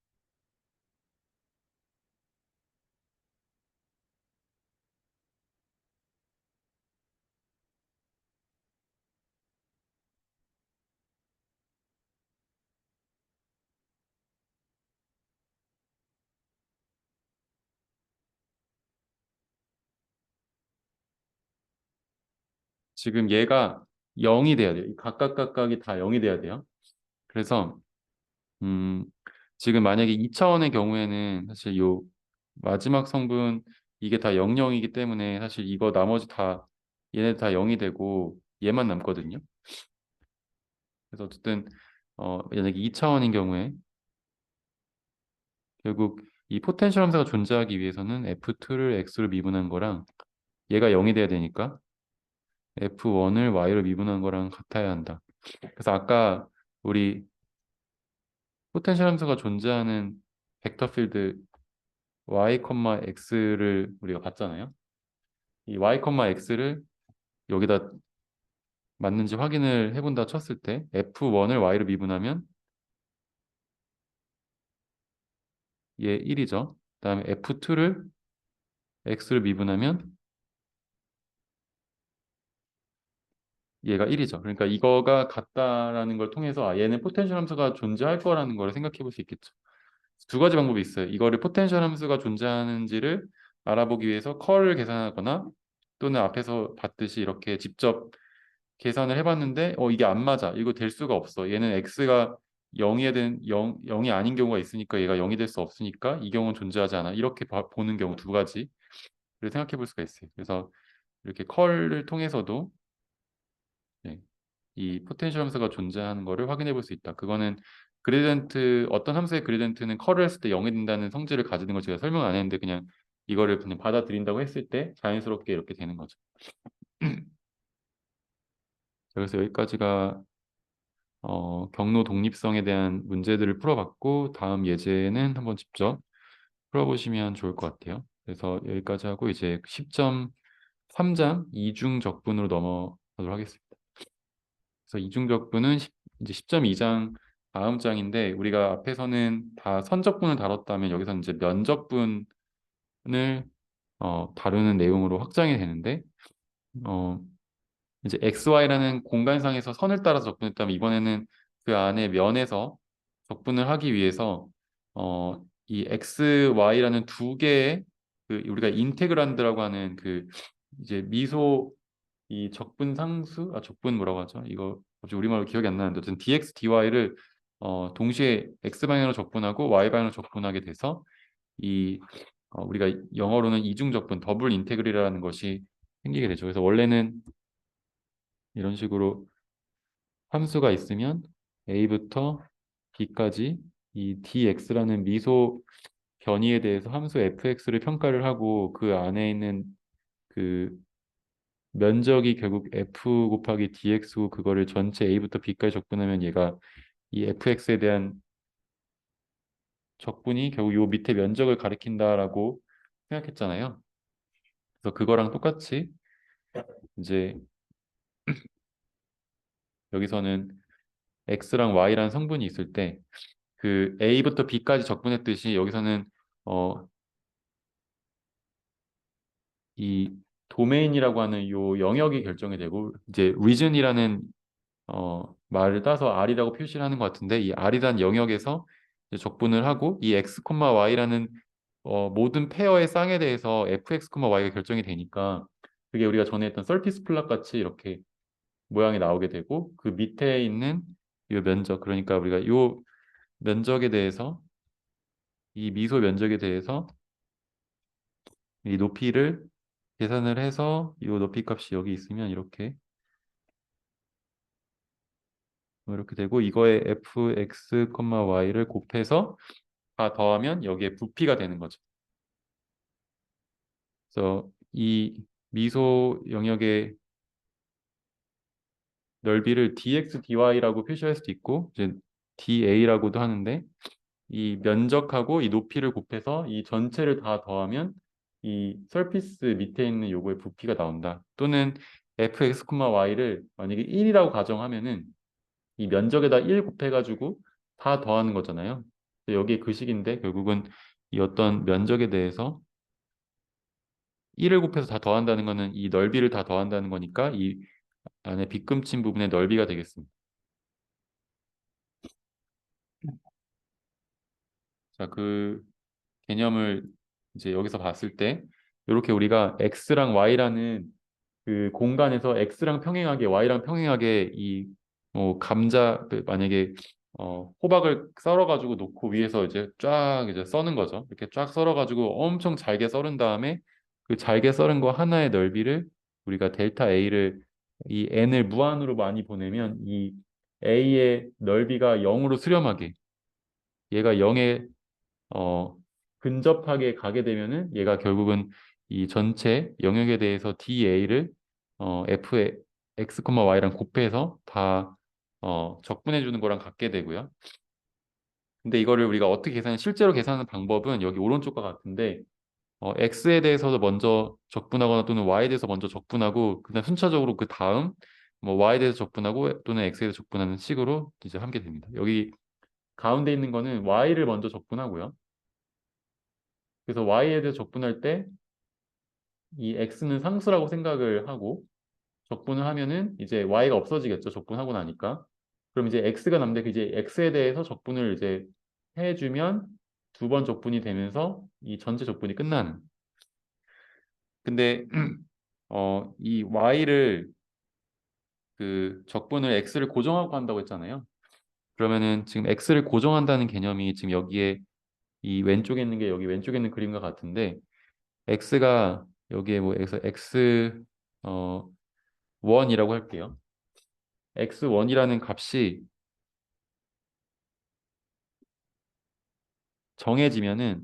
지금 얘가 0이 돼야 돼요. 각각이 다 0이 돼야 돼요. 그래서 음, 지금 만약에 2차원의 경우에는 사실 요 마지막 성분 이게 다 00이기 때문에 사실 이거 나머지 다 얘네 다 0이 되고 얘만 남거든요. 그래서 어쨌든 만약에 2차원인 경우에 결국 이 포텐셜 함수가 존재하기 위해서는 F2를 X로 미분한 거랑 얘가 0이 돼야 되니까 F1을 Y로 미분한 거랑 같아야 한다. 그래서 아까 우리 포텐셜 함수가 존재하는 벡터 필드 y, x를 우리가 봤잖아요. 이 y, x를 여기다 맞는지 확인을 해본다 쳤을 때 f1을 y로 미분하면 얘 1이죠. 그다음에 f2를 x로 미분하면 얘가 1이죠. 그러니까 이거가 같다라는 걸 통해서 얘는 포텐셜 함수가 존재할 거라는 걸 생각해 볼 수 있겠죠. 두 가지 방법이 있어요. 이거를 포텐셜 함수가 존재하는지를 알아보기 위해서 컬을 계산하거나 또는 앞에서 봤듯이 이렇게 직접 계산을 해봤는데 이게 안 맞아. 이거 될 수가 없어. 얘는 x가 0이 아닌 경우가 있으니까 얘가 0이 될 수 없으니까 이 경우는 존재하지 않아. 이렇게 보는 경우 두 가지를 생각해 볼 수가 있어요. 그래서 이렇게 컬을 통해서도 네, 이 포텐셜 함수가 존재하는 거를 확인해 볼 수 있다. 그거는 그레디언트 어떤 함수의 그레디언트는 컬을 했을 때 0이 된다는 성질을 가지는 걸 제가 설명 안 했는데 그냥 이거를 그냥 받아들인다고 했을 때 자연스럽게 이렇게 되는 거죠. 그래서 여기까지가 경로 독립성에 대한 문제들을 풀어봤고 다음 예제는 한번 직접 풀어보시면 좋을 것 같아요. 그래서 여기까지 하고 이제 10.3장 이중 적분으로 넘어가도록 하겠습니다. 그래서 이중 적분은 이제 10.2장 다음 장인데 우리가 앞에서는 다 선적분을 다뤘다면 여기서는 이제 면적분을 다루는 내용으로 확장이 되는데 어, 이제 XY라는 공간상에서 선을 따라서 접근했다면 이번에는 그 안에 면에서 접근을 하기 위해서 이 XY라는 두 개의 그 우리가 인테그란드라고 하는 그 이제 미소 이 적분 상수 적분 뭐라고 하죠? 이거 갑자기 우리말로 기억이 안 나는데 어쨌든 dx dy를 동시에 x 방향으로 적분하고 y 방향으로 적분하게 돼서 이 우리가 영어로는 이중 적분 더블 인테그랄이라는 것이 생기게 되죠. 그래서 원래는 이런 식으로 함수가 있으면 a부터 b까지 이 dx라는 미소 변이에 대해서 함수 fx를 평가를 하고 그 안에 있는 그 면적이 결국 f 곱하기 dx고 그거를 전체 a부터 b까지 적분하면 얘가 이 fx에 대한 적분이 결국 요 밑에 면적을 가리킨다라고 생각했잖아요. 그래서 그거랑 똑같이 이제 여기서는 x랑 y라는 성분이 있을 때 그 a부터 b까지 적분했듯이 여기서는 어, 이 도메인이라고 하는 요 영역이 결정이 되고 이제 region이라는 말을 따서 R이라고 표시를 하는 것 같은데 이 R이라는 영역에서 이제 적분을 하고 이 x, y라는 모든 페어의 쌍에 대해서 fx, y가 결정이 되니까 그게 우리가 전에 했던 서피스 플랫 같이 이렇게 모양이 나오게 되고 그 밑에 있는 이 면적 그러니까 우리가 이 면적에 대해서 이 미소 면적에 대해서 이 높이를 계산을 해서 이 높이 값이 여기 있으면 이렇게 되고 이거에 fx, y를 곱해서 다 더하면 여기에 부피가 되는 거죠. 그래서 이 미소 영역의 넓이를 dx, dy라고 표시할 수도 있고 이제 da라고도 하는데 이 면적하고 이 높이를 곱해서 이 전체를 다 더하면 이 서피스 밑에 있는 요거의 부피가 나온다. 또는 fx, y를 만약에 1이라고 가정하면은 이 면적에다 1 곱해가지고 다 더하는 거잖아요. 여기 그 식인데 결국은 이 어떤 면적에 대해서 1을 곱해서 다 더한다는 거는 이 넓이를 다 더한다는 거니까 이 안에 빗금친 부분의 넓이가 되겠습니다. 자, 그 개념을 이제 여기서 봤을 때 이렇게 우리가 x랑 y라는 그 공간에서 x랑 평행하게 y랑 평행하게 이 감자 만약에 호박을 썰어가지고 놓고 위에서 이제 쫙 이제 써는 거죠. 이렇게 쫙 썰어가지고 엄청 잘게 썰은 다음에 그 잘게 썰은 거 하나의 넓이를 우리가 델타 a를 이 n을 무한으로 많이 보내면 이 a의 넓이가 0으로 수렴하게 얘가 0에 어, 근접하게 가게 되면은 얘가 결국은 이 전체 영역에 대해서 dA를 f의 x, y랑 곱해서 다 적분해 주는 거랑 같게 되고요. 근데 이거를 우리가 어떻게 실제로 계산하는 방법은 여기 오른쪽과 같은데 x에 대해서도 먼저 적분하거나 또는 y에 대해서 먼저 적분하고 그다음 순차적으로 그 다음 뭐 y에 대해서 적분하고 또는 x에 대해서 적분하는 식으로 이제 하게 됩니다. 여기 가운데 있는 거는 y를 먼저 적분하고요. 그래서 y에 대해서 적분할 때 이 x는 상수라고 생각을 하고 적분을 하면은 이제 y가 없어지겠죠. 적분하고 나니까. 그럼 이제 x가 남는데 그 이제 x에 대해서 적분을 이제 해주면 두 번 적분이 되면서 이 전체 적분이 끝나는. 근데 이 y를 그 적분을 x를 고정하고 한다고 했잖아요. 그러면은 지금 x를 고정한다는 개념이 지금 여기에 이 왼쪽에 있는 게 여기 왼쪽에 있는 그림과 같은데 x가 여기에 뭐 x 어 1이라고 할게요. x1이라는 값이 정해지면은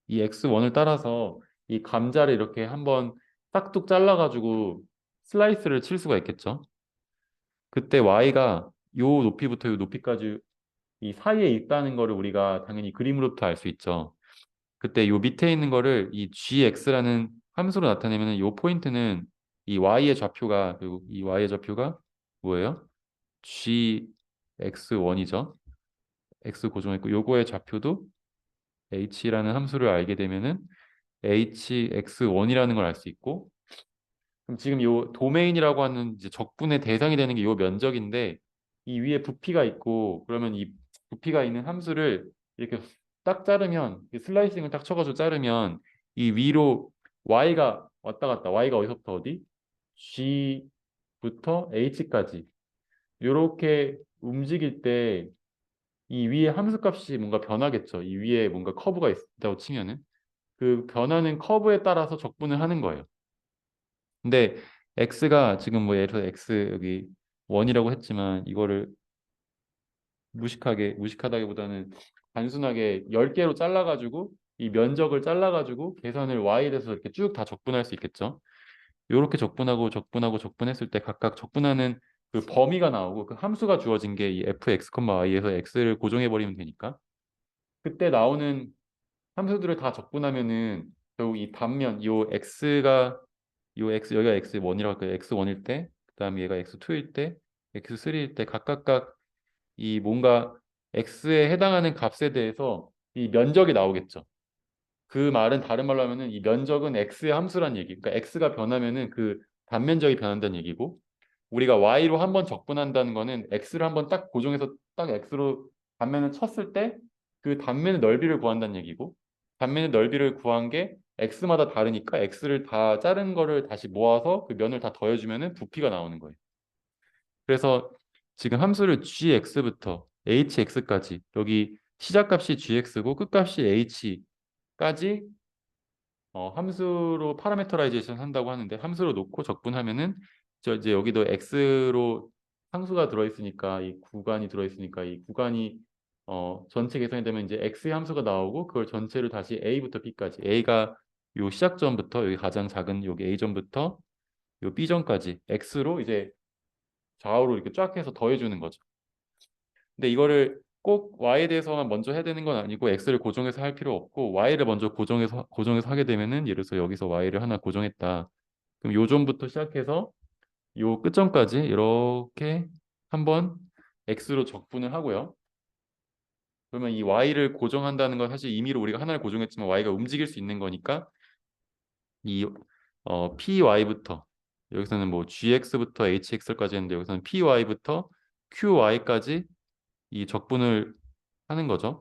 이 x1을 따라서 이 감자를 이렇게 한번 싹둑 잘라가지고 슬라이스를 칠 수가 있겠죠. 그때 y가 요 높이부터 요 높이까지 이 사이에 있다는 거를 우리가 당연히 그림으로부터 알 수 있죠. 그때 요 밑에 있는 거를 이 gx라는 함수로 나타내면은 요 포인트는 이 y의 좌표가 그리고 이 y의 좌표가 뭐예요? gx1이죠. x 고정했고 요거의 좌표도 h라는 함수를 알게 되면은 hx1이라는 걸 알 수 있고 그럼 지금 요 도메인이라고 하는 이제 적분의 대상이 되는 게 요 면적인데 이 위에 부피가 있고 그러면 이 부피가 있는 함수를 이렇게 딱 자르면 슬라이싱을 딱 쳐가지고 자르면 이 위로 y가 왔다 갔다 y가 어디서부터 어디 g부터 h까지 요렇게 움직일 때 이 위에 함수값이 뭔가 변하겠죠. 이 위에 뭔가 커브가 있다고 치면은 그 변하는 커브에 따라서 적분을 하는 거예요. 근데 x가 지금 뭐 예를 들어 x 여기 1이라고 했지만 이거를 무식하다기보다는 단순하게 10개로 잘라가지고 이 면적을 잘라가지고 계산을 y에 대해서 이렇게 쭉 다 적분할 수 있겠죠. 이렇게 적분하고 적분하고 적분했을 때 각각 적분하는 그 범위가 나오고 그 함수가 주어진 게 이 fx, y에서 x를 고정해 버리면 되니까 그때 나오는 함수들을 다 적분하면은 결국 이 단면 요 x가 요 x 여기가 x1이라고 할까요? x1일 때 그다음에 얘가 x2일 때 x3일 때 각각 이 뭔가 x에 해당하는 값에 대해서 이 면적이 나오겠죠. 그 말은 다른 말로 하면은 이 면적은 x의 함수란 얘기. 그러니까 x가 변하면은 그 단면적이 변한다는 얘기고 우리가 y로 한번 적분한다는 거는 x를 한번 딱 고정해서 딱 x로 단면을 쳤을 때 그 단면의 넓이를 구한다는 얘기고 단면의 넓이를 구한 게 x마다 다르니까 x를 다 자른 거를 다시 모아서 그 면을 다 더해주면은 부피가 나오는 거예요. 그래서 지금 함수를 gx부터 hx까지 여기 시작값이 gx고 끝값이 h까지 함수로 파라메터라이제이션 한다고 하는데 함수로 놓고 적분하면은 저 이제 여기도 x로 상수가 들어있으니까 이 구간이 들어있으니까 이 구간이 전체 계산이 되면 이제 x의 함수가 나오고 그걸 전체를 다시 a부터 b까지 a가 요 시작점부터 여기 가장 작은 여기 a점부터 요 b점까지 x로 이제 좌우로 이렇게 쫙 해서 더해주는 거죠. 근데 이거를 꼭 y에 대해서만 먼저 해야 되는 건 아니고 x를 고정해서 할 필요 없고 y를 먼저 고정해서 하게 되면은 예를 들어서 여기서 y를 하나 고정했다. 그럼 요 점부터 시작해서 요 끝점까지 이렇게 한번 x로 적분을 하고요. 그러면 이 y를 고정한다는 건 사실 임의로 우리가 하나를 고정했지만 y가 움직일 수 있는 거니까 이 py부터 여기서는 뭐 gx부터 hx까지 했는데 여기서는 py부터 qy까지 이 적분을 하는 거죠.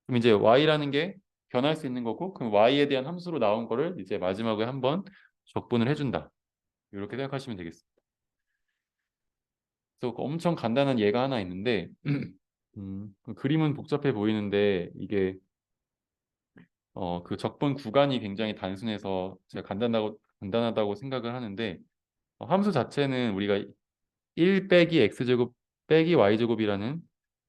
그럼 이제 y라는 게 변할 수 있는 거고 그럼 y에 대한 함수로 나온 거를 이제 마지막에 한번 적분을 해준다. 이렇게 생각하시면 되겠습니다. 그래서 엄청 간단한 예가 하나 있는데 그 그림은 복잡해 보이는데 이게 그 적분 구간이 굉장히 단순해서 제가 간단하다고 생각을 하는데 함수 자체는 우리가 1 빼기 x제곱 빼기 y제곱이라는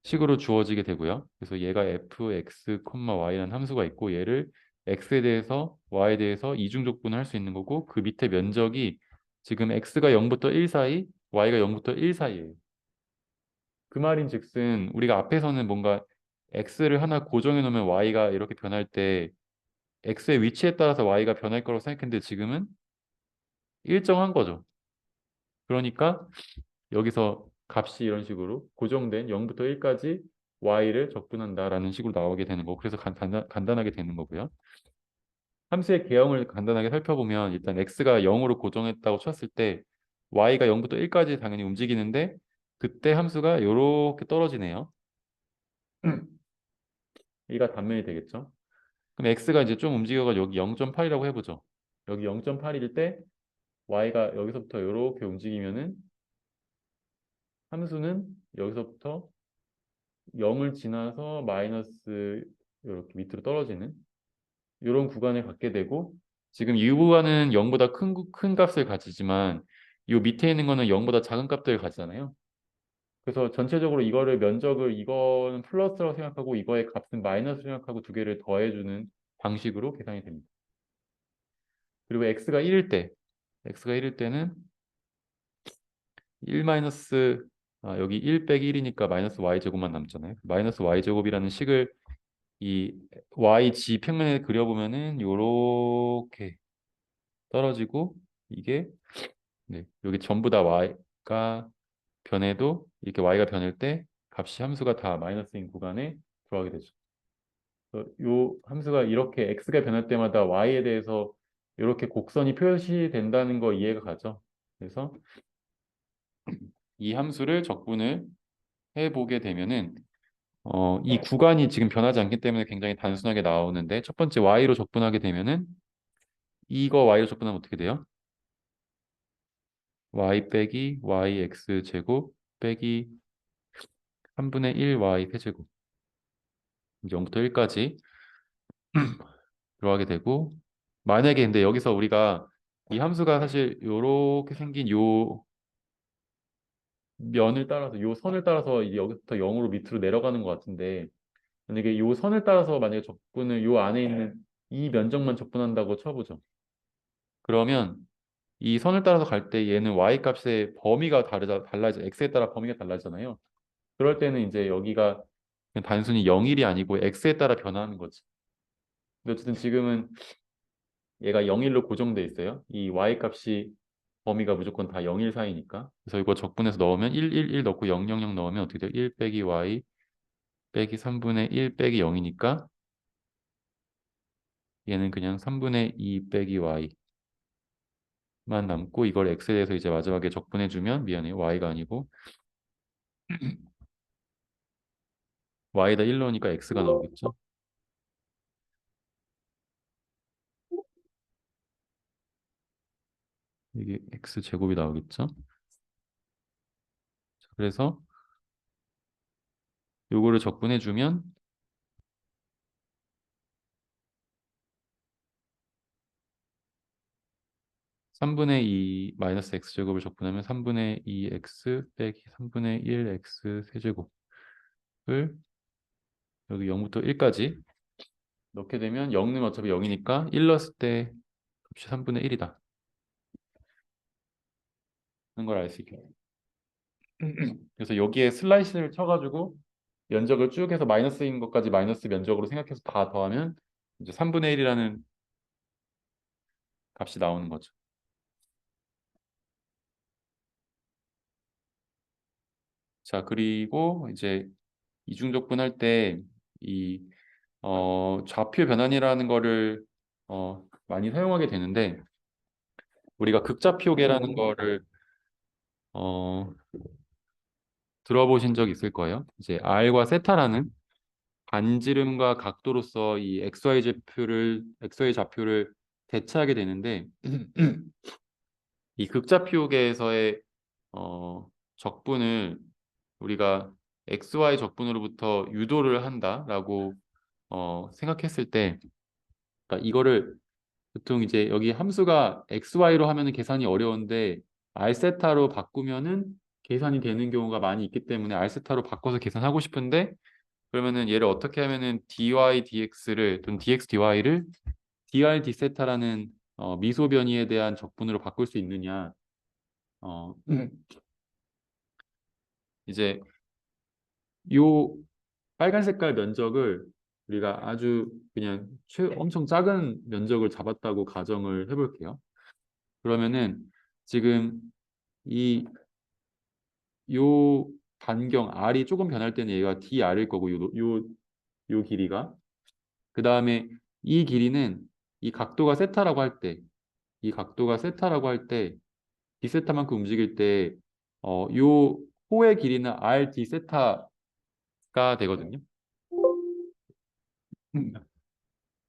식으로 주어지게 되고요. 그래서 얘가 fx, y라는 함수가 있고 얘를 x에 대해서 y에 대해서 이중적분을 할 수 있는 거고 그 밑에 면적이 지금 x가 0부터 1 사이, y가 0부터 1 사이예요. 그 말인즉슨 우리가 앞에서는 뭔가 x를 하나 고정해 놓으면 y가 이렇게 변할 때 x의 위치에 따라서 y가 변할 거라고 생각했는데 지금은 일정한 거죠. 그러니까 여기서 값이 이런 식으로 고정된 0부터 1까지 y를 적분한다라는 식으로 나오게 되는 거고 그래서 간단하게 되는 거고요. 함수의 개형을 간단하게 살펴보면 일단 x가 0으로 고정했다고 쳤을 때 y가 0부터 1까지 당연히 움직이는데 그때 함수가 이렇게 떨어지네요. 얘가 단면이 되겠죠. 그럼 x가 이제 좀 움직여가지고 여기 0.8이라고 해보죠. 여기 0.8일 때 y가 여기서부터 이렇게 움직이면은 함수는 여기서부터 0을 지나서 마이너스 이렇게 밑으로 떨어지는 이런 구간을 갖게 되고 지금 이 구간은 0보다 큰 값을 가지지만 이 밑에 있는 거는 0보다 작은 값들을 가지잖아요. 그래서 전체적으로 이거를 면적을 이거는 플러스라고 생각하고 이거의 값은 마이너스로 생각하고 두 개를 더해주는 방식으로 계산이 됩니다. 그리고 x가 1일 때는 1 마이너스 여기 1 빼기 1이니까 마이너스 y제곱만 남잖아요. 마이너스 y제곱이라는 식을 이 yg 평면에 그려보면은 요렇게 떨어지고 이게 네, 여기 전부 다 y가 변해도 이렇게 y가 변할 때 값이 함수가 다 마이너스인 구간에 들어가게 되죠. 그래서 요 함수가 이렇게 x가 변할 때마다 y에 대해서 이렇게 곡선이 표시된다는 거 이해가 가죠. 그래서 이 함수를 적분을 해보게 되면은 이 구간이 지금 변하지 않기 때문에 굉장히 단순하게 나오는데 첫 번째 y로 적분하게 되면은 이거 y로 적분하면 어떻게 돼요? y 빼기 yx 제곱 빼기 3분의 1 y 세제곱 0부터 1까지 들어가게 되고 만약에 근데 여기서 우리가 이 함수가 사실 요렇게 생긴 요 면을 따라서 요 선을 따라서 이제 여기부터 0으로 밑으로 내려가는 것 같은데 만약에 요 선을 따라서 만약에 적분을 요 안에 있는 이 면적만 적분한다고 쳐보죠. 그러면 이 선을 따라서 갈 때 얘는 y 값의 범위가 달라져 x에 따라 범위가 달라지잖아요. 그럴 때는 이제 여기가 그냥 단순히 0일이 아니고 x에 따라 변하는 거지. 근데 어쨌든 지금은 얘가 0일로 고정돼 있어요. 이 y 값이 범위가 무조건 다 0일 사이니까. 그래서 이거 적분해서 넣으면 1, 1, 1 넣고 0, 0, 0 넣으면 어떻게 돼요? 1 빼기 y 빼기 3분의 1 빼기 0이니까 얘는 그냥 3분의 2 빼기 y만 남고 이걸 x에 대해서 이제 마지막에 적분해주면 미안해요. y가 아니고 y에다 1 넣으니까 x가 나오겠죠. 이게 x 제곱이 나오겠죠. 그래서 요거를 적분해주면 3분의 2 마이너스 x제곱을 적분하면 3분의 2x 빼기 3분의 1x 세제곱을 여기 0부터 1까지 넣게 되면 0은 어차피 0이니까 1 넣었을 때 값이 3분의 1이다 하는 걸 알 수 있게. 그래서 여기에 슬라이스를 쳐가지고 면적을 쭉 해서 마이너스인 것까지 마이너스 면적으로 생각해서 다 더하면 이제 3분의 1이라는 값이 나오는 거죠. 자, 그리고 이제 이중적분 할 때 이 좌표 변환이라는 거를 많이 사용하게 되는데 우리가 극좌표계라는 거를 어, 들어보신 적 있을 거예요. 이제 R과 세타라는 반지름과 각도로서 이 XY 좌표를 대체하게 되는데 이 극좌표계에서의 적분을 우리가 XY 적분으로부터 유도를 한다라고 생각했을 때 그러니까 이거를 보통 이제 여기 함수가 XY로 하면은 계산이 어려운데 R세타로 바꾸면은 계산이 되는 경우가 많이 있기 때문에 R세타로 바꿔서 계산하고 싶은데 그러면은 얘를 어떻게 하면은 dy dx를 또는 dx dy를 dr d세타라는 미소 변이에 대한 적분으로 바꿀 수 있느냐 이제 요 빨간 색깔 면적을 우리가 아주 그냥 엄청 작은 면적을 잡았다고 가정을 해볼게요. 그러면은 지금 이 요 반경 R이 조금 변할 때는 얘가 dR일 거고 요 길이가 그 다음에 이 길이는 이 각도가 세타라고 할 때 이 각도가 세타라고 할 때 d세타만큼 움직일 때 요 호의 길이는 R d세타가 되거든요.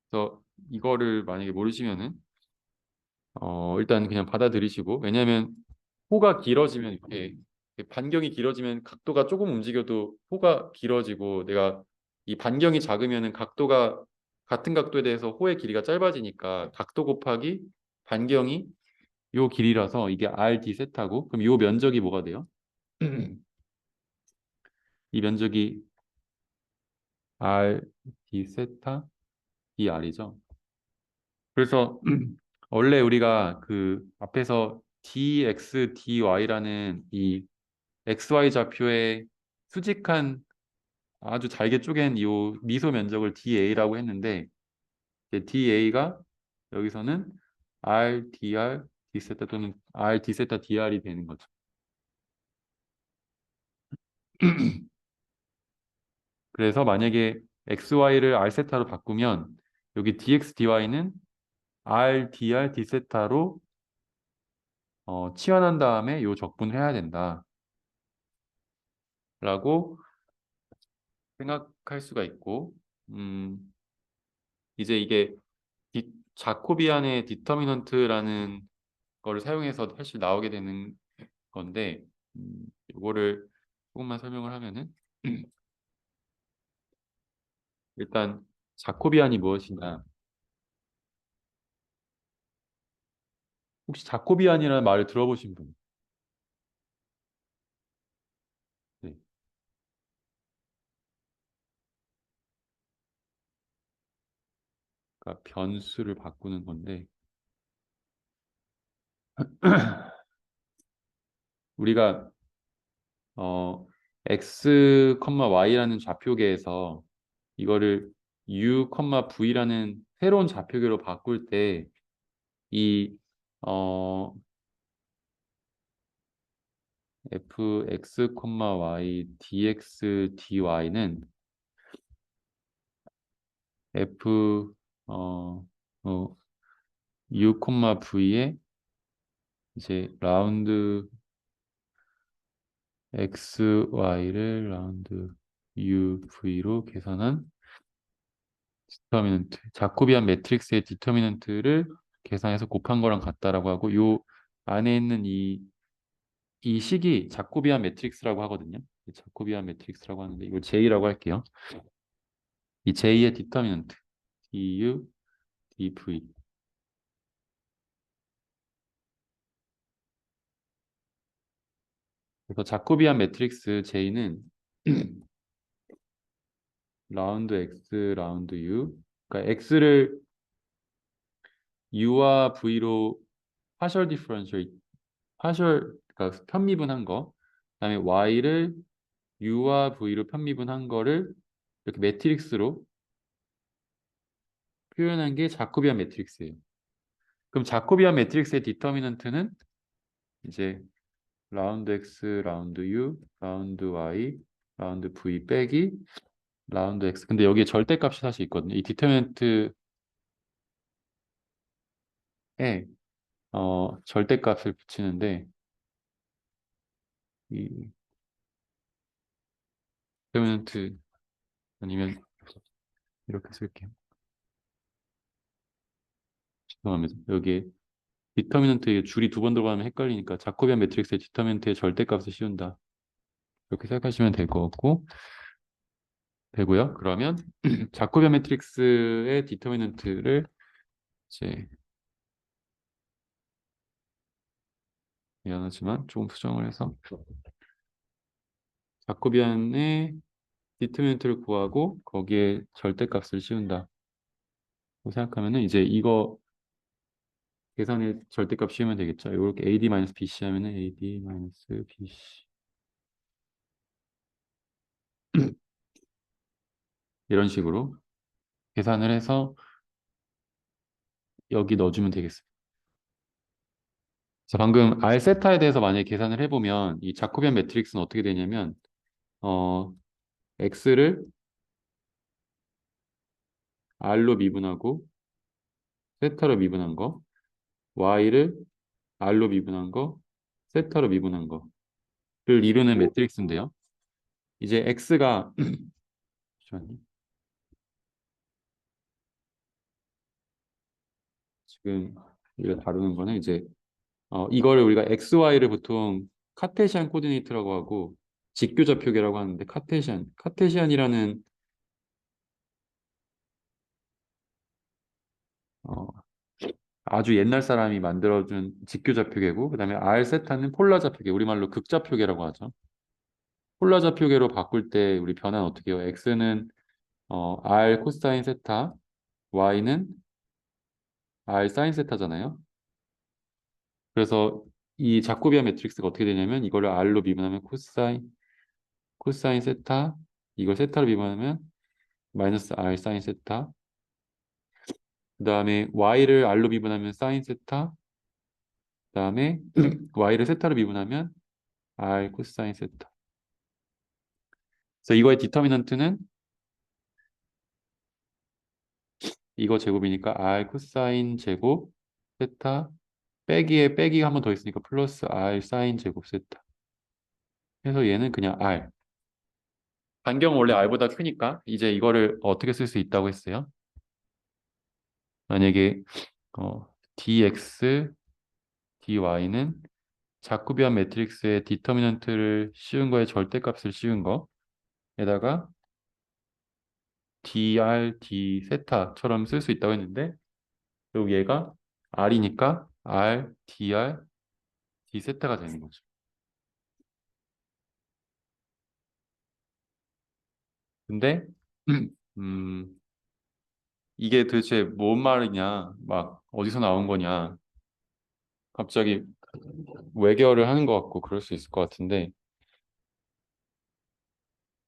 그래서 이거를 만약에 모르시면은 일단 그냥 받아들이시고 왜냐하면 호가 길어지면 이렇게 반경이 길어지면 각도가 조금 움직여도 호가 길어지고 내가 이 반경이 작으면은 각도가 같은 각도에 대해서 호의 길이가 짧아지니까 각도 곱하기 반경이 요 길이라서 이게 r d 세타고 그럼 요 면적이 뭐가 돼요? 이 면적이 r d 세타 dr이죠. 그래서 원래 우리가 그 앞에서 dx dy라는 이 xy 좌표의 수직한 아주 잘게 쪼갠 이 미소 면적을 da라고 했는데 이제 da가 여기서는 r dr d세타 또는 r d세타 dr이 되는 거죠. 그래서 만약에 xy를 r세타로 바꾸면 여기 dx dy는 r dr d세타로 치환한 다음에 요 적분을 해야 된다라고 생각할 수가 있고 이제 이게 자코비안의 디터미넌트라는 거를 사용해서 사실 나오게 되는 건데 이거를 조금만 설명을 하면은 일단 자코비안이 무엇이냐 혹시 자코비안이라는 말을 들어보신 분? 네. 그러니까 변수를 바꾸는 건데 우리가 x, y라는 좌표계에서 이거를 u, v라는 새로운 좌표계로 바꿀 때 이 fx, y, dx, dy는 f 어, u, v에 이제 라운드 xy를 라운드 uv로 계산한 디터미넌트 자코비안 매트릭스의 디터미넌트를 계산해서 곱한 거랑 같다라고 하고 요 안에 있는 이 식이 자코비안 매트릭스라고 하거든요. 자코비안 매트릭스라고 하는데 이걸 J라고 할게요. 이 J의 디터미넌트 du, dv 그래서 자코비안 매트릭스 J는 라운드 x 라운드 u 그러니까 x를 u와 v로 파셜 디퍼런셜 파셜 그러니까 편미분한 거 그다음에 y를 u와 v로 편미분한 거를 이렇게 매트릭스로 표현한 게 자코비안 매트릭스예요. 그럼 자코비안 매트릭스의 디터미넌트는 이제 라운드 x, 라운드 u, 라운드 y, 라운드 v 빼기 라운드 x. 근데 여기에 절대값이 사실 있거든요. 이 디터미넌트에 절대값을 붙이는데 이 디터미넌트 아니면 이렇게 쓸게요. 죄송합니다. 여기에 디터미넌트에 줄이 두 번 들어가면 헷갈리니까 자코비안 매트릭스의 디터미넌트의 절대값을 씌운다. 이렇게 생각하시면 될 것 같고 되고요. 그러면 자코비안 매트릭스의 디터미넌트를 이제 미안하지만 조금 수정을 해서 자코비안의 디터미넌트를 구하고 거기에 절대값을 씌운다. 고 생각하면은 이제 이거 계산의 절대값 씌우면 되겠죠. 이렇게 AD-BC 하면은 AD-BC 이런 식으로 계산을 해서 여기 넣어주면 되겠습니다. 자, 방금 R 세타에 대해서 만약에 계산을 해보면 이 자코비안 매트릭스는 어떻게 되냐면 X를 R로 미분하고 세타로 미분한 거, Y를 R로 미분한 거, 세타로 미분한 거를 이루는 매트릭스인데요. 이제 X가 잠시만요. 지금 우리가 다루는 거는 이제 이거를 우리가 XY를 보통 카테시안 코디네이트라고 하고 직교좌표계라고 하는데 카테시안이라는 어, 아주 옛날 사람이 만들어준 직교좌표계고 그다음에 R 세타는 폴라좌표계 우리말로 극좌표계라고 하죠. 폴라좌표계로 바꿀 때 우리 변화는 어떻게 해요? X는 R 코사인 세타, Y는 R 사인 세타잖아요. 그래서 이 자코비안 매트릭스가 어떻게 되냐면 이거를 R로 미분하면 코사인 세타 이걸 세타로 미분하면 마이너스 R 사인 세타 그 다음에 Y를 R로 미분하면 사인 세타 그 다음에 Y를 세타로 미분하면 R 코사인 세타 그래서 이거의 디터미넌트는 이거 제곱이니까 R 코사인 제곱 세타 빼기에 빼기가 한 번 더 있으니까 플러스 R 사인 제곱 세타 그래서 얘는 그냥 R 반경은 원래 R보다 크니까 이제 이거를 어떻게 쓸 수 있다고 했어요? 만약에 dx, dy는 자코비안 매트릭스의 디터미넌트를 씌운 거에 절대값을 씌운 거에다가 dr, d 세타처럼 쓸 수 있다고 했는데 그리고 얘가 r이니까 r, dr, d 세타가 되는 거죠. 근데 음, 이게 도대체 뭔 말이냐, 막 어디서 나온 거냐, 갑자기 외계어를 하는 것 같고 그럴 수 있을 것 같은데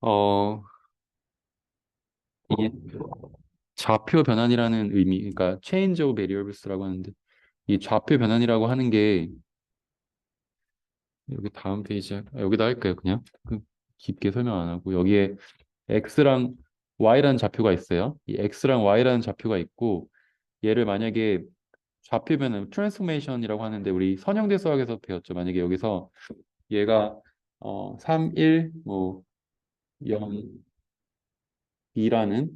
어, 이게 좌표 변환이라는 의미, 그러니까 change of variables라고 하는데 이 좌표 변환이라고 하는 게 여기 다음 페이지 여기다 할까요? 그냥 깊게 설명 안 하고 여기에 x랑 y라는 좌표가 있어요. 이 x랑 y라는 좌표가 있고 얘를 만약에 좌표 변환 트랜스포메이션이라고 하는데 우리 선형대 수학에서 배웠죠. 만약에 여기서 얘가 3, 1, 뭐 0, 2라는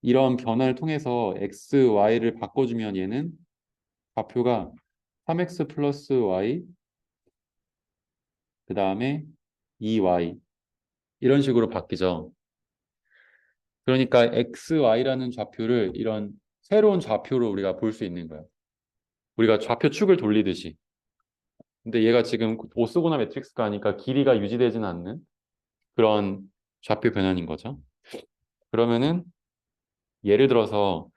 이런 변화를 통해서 x, y를 바꿔주면 얘는 좌표가 3x 플러스 y 그 다음에 2y 이런 식으로 바뀌죠. 그러니까 x, y라는 좌표를 이런 새로운 좌표로 우리가 볼 수 있는 거예요. 우리가 좌표 축을 돌리듯이. 근데 얘가 지금 오스고나 매트릭스가 아니까 길이가 유지되지는 않는 그런 좌표 변환인 거죠. 그러면은 예를 들어서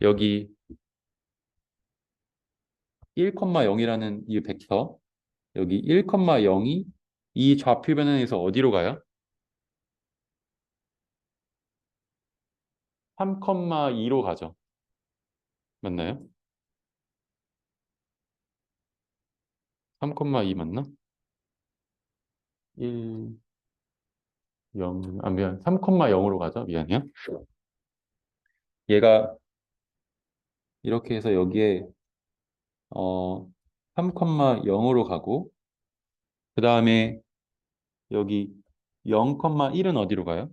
여기 1,0이라는 이 벡터 여기 1,0이 이 좌표 변환에서 어디로 가요? 3,2로 가죠. 맞나요? 3,2 맞나? 1, 0, 아, 미안. 3,0으로 가죠. 미안해요. 얘가 이렇게 해서 여기에 3,0으로 가고, 그 다음에 여기 0,1은 어디로 가요?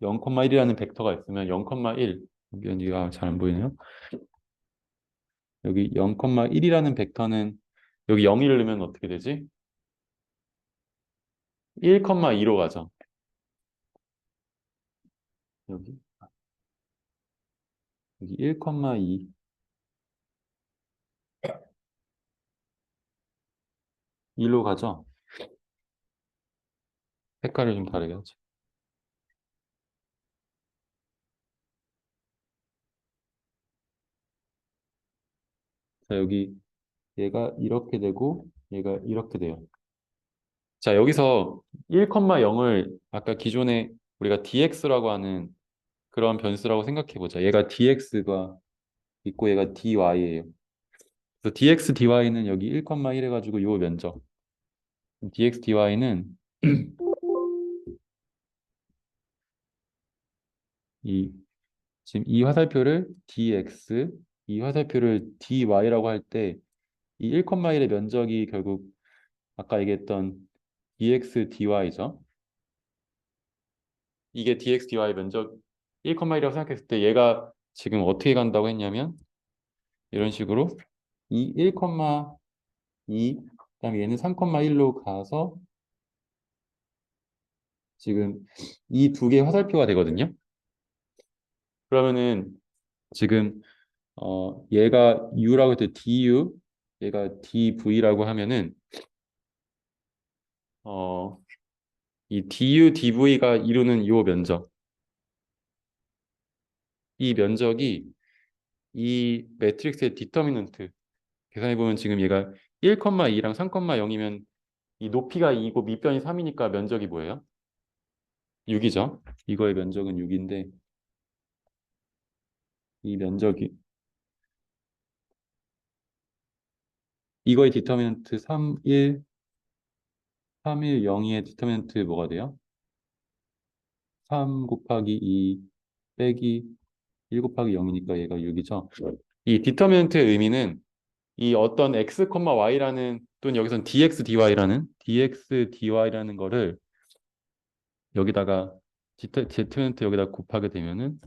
0,1이라는 벡터가 있으면 0,1, 여기가 잘 안 보이네요. 여기 0,1이라는 벡터는 여기 0을 넣으면 어떻게 되지? 1,2로 가죠. 여기 1,2, 2로 가죠. 색깔을 좀 다르게 하죠. 자, 여기 얘가 이렇게 되고 얘가 이렇게 돼요. 자, 여기서 1,0을 아까 기존에 우리가 dx라고 하는 그런 변수라고 생각해 보자. 얘가 dx가 있고 얘가 dy예요. 그래서 dx, dy는 여기 1,1 해가지고 요 면적. dx, dy는 이 지금 이 화살표를 dx, 이 화살표를 dy라고 할 때 이 1,1의 면적이 결국 아까 얘기했던 dx, dy죠. 이게 dx, dy 면적 1,1이라고 생각했을 때 얘가 지금 어떻게 간다고 했냐면 이런 식으로 이 1,2 그다음에 얘는 3,1로 가서 지금 이 두 개의 화살표가 되거든요. 그러면은 지금 얘가 u라고 해도 du, 얘가 dv라고 하면은 이 du, dv가 이루는 요 면적, 이 면적이 이 매트릭스의 디터미넌트 계산해 보면 지금 얘가 1,2랑 3,0이면 이 높이가 2고 밑변이 3이니까 면적이 뭐예요? 6이죠. 이거의 면적은 6인데 이 면적이 이거의 디터미넌트 3, 1, 3, 1, 0의 디터미넌트 뭐가 돼요? 3 곱하기 2 빼기 1 곱하기 0이니까 얘가 6이죠. 이 디터미넌트의 의미는 이 어떤 x, y라는 또는 여기선 dx, dy라는 거를 여기다가 디터미넌트 여기다 곱하게 되면은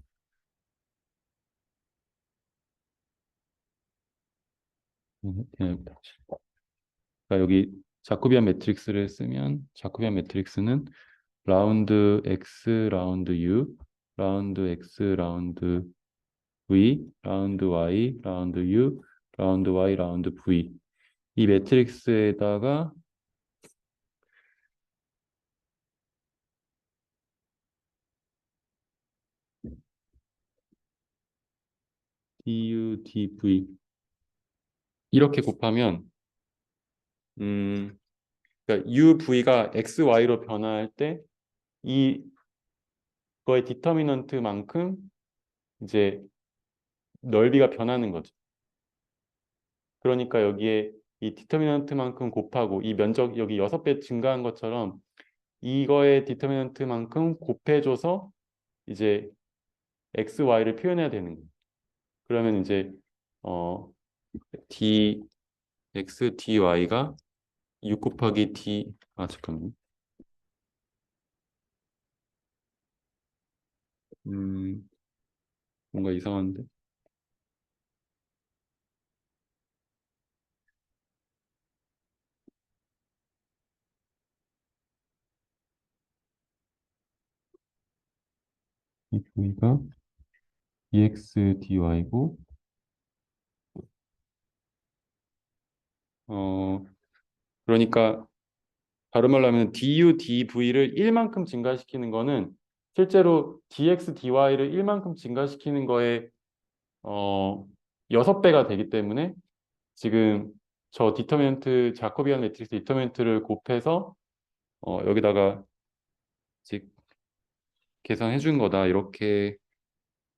그러니까 여기 자코비안 매트릭스를 쓰면 자코비안 매트릭스는 라운드 x, 라운드 u, 라운드 x, 라운드 v, 라운드 y, 라운드 u, 라운드 y, 라운드 v 이 매트릭스에다가 du, dv 이렇게 곱하면 그러니까 UV가 XY로 변화할 때 이거의 디터미넌트만큼 이제 넓이가 변하는 거죠. 그러니까 여기에 이 디터미넌트만큼 곱하고 이 면적 여기 6배 증가한 것처럼 이거의 디터미넌트만큼 곱해줘서 이제 XY를 표현해야 되는 거예요. 그러면 이제 어, dx, dy가 6 곱하기 잠깐만. 음, 뭔가 이상한데. 이 V가 dx, dy고 그러니까 다른 말로 하면 du, dv를 1만큼 증가시키는 거는 실제로 dx, dy를 1만큼 증가시키는 거에 어, 6배가 되기 때문에 지금 저 디터미넌트 자코비안 매트릭스 디터미넌트를 곱해서 여기다가 즉 계산해 준 거다 이렇게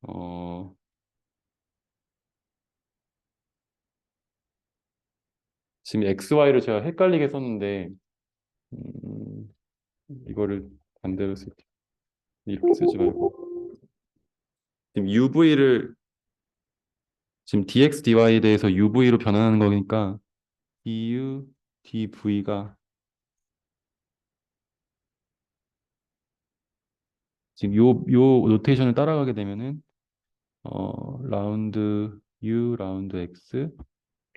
어, 지금 XY를 제가 헷갈리게 썼는데 음, 이거를 반대로 쓸게요. 이렇게 쓰지 말고 지금 UV를 지금 dx dy에 대해서 UV로 변환하는 거니까 du dv가 지금 요 노테이션을 따라가게 되면은 라운드 u 라운드 x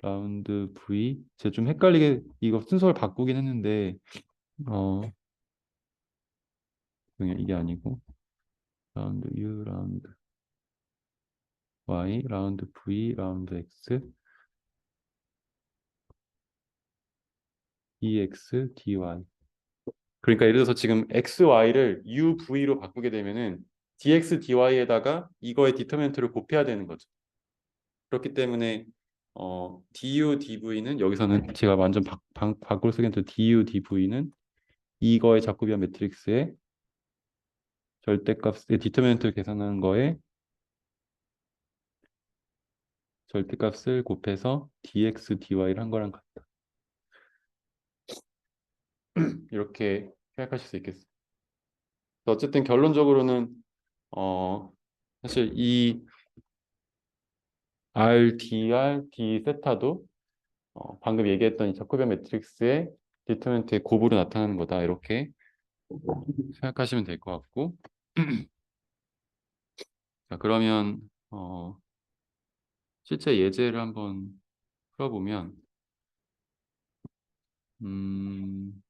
라운드 v 제가 좀 헷갈리게 이거 순서를 바꾸긴 했는데 어 그냥 이게 아니고 라운드 u 라운드 y 라운드 v 라운드 x dx dy 그러니까 예를 들어서 지금 XY를 UV로 바꾸게 되면은 DX, DY에다가 이거의 디터미넌트를 곱해야 되는 거죠. 그렇기 때문에 DU, DV는 여기서는 제가 완전 바꿀 쓰기엔 DU, DV는 이거의 자꾸비한 매트릭스의 절대값의 디터미넌트를 계산하는 거에 절대값을 곱해서 DX, DY를 한 거랑 같다. 이렇게 생각하실 수 있겠습니다. 어쨌든 결론적으로는 어, 사실 이 RDR, D 세타도 방금 얘기했던 이 자코비안 매트릭스의 디터미넌트의 곱으로 나타나는 거다. 이렇게 생각하시면 될 것 같고 자, 그러면 실제 예제를 한번 풀어보면 음,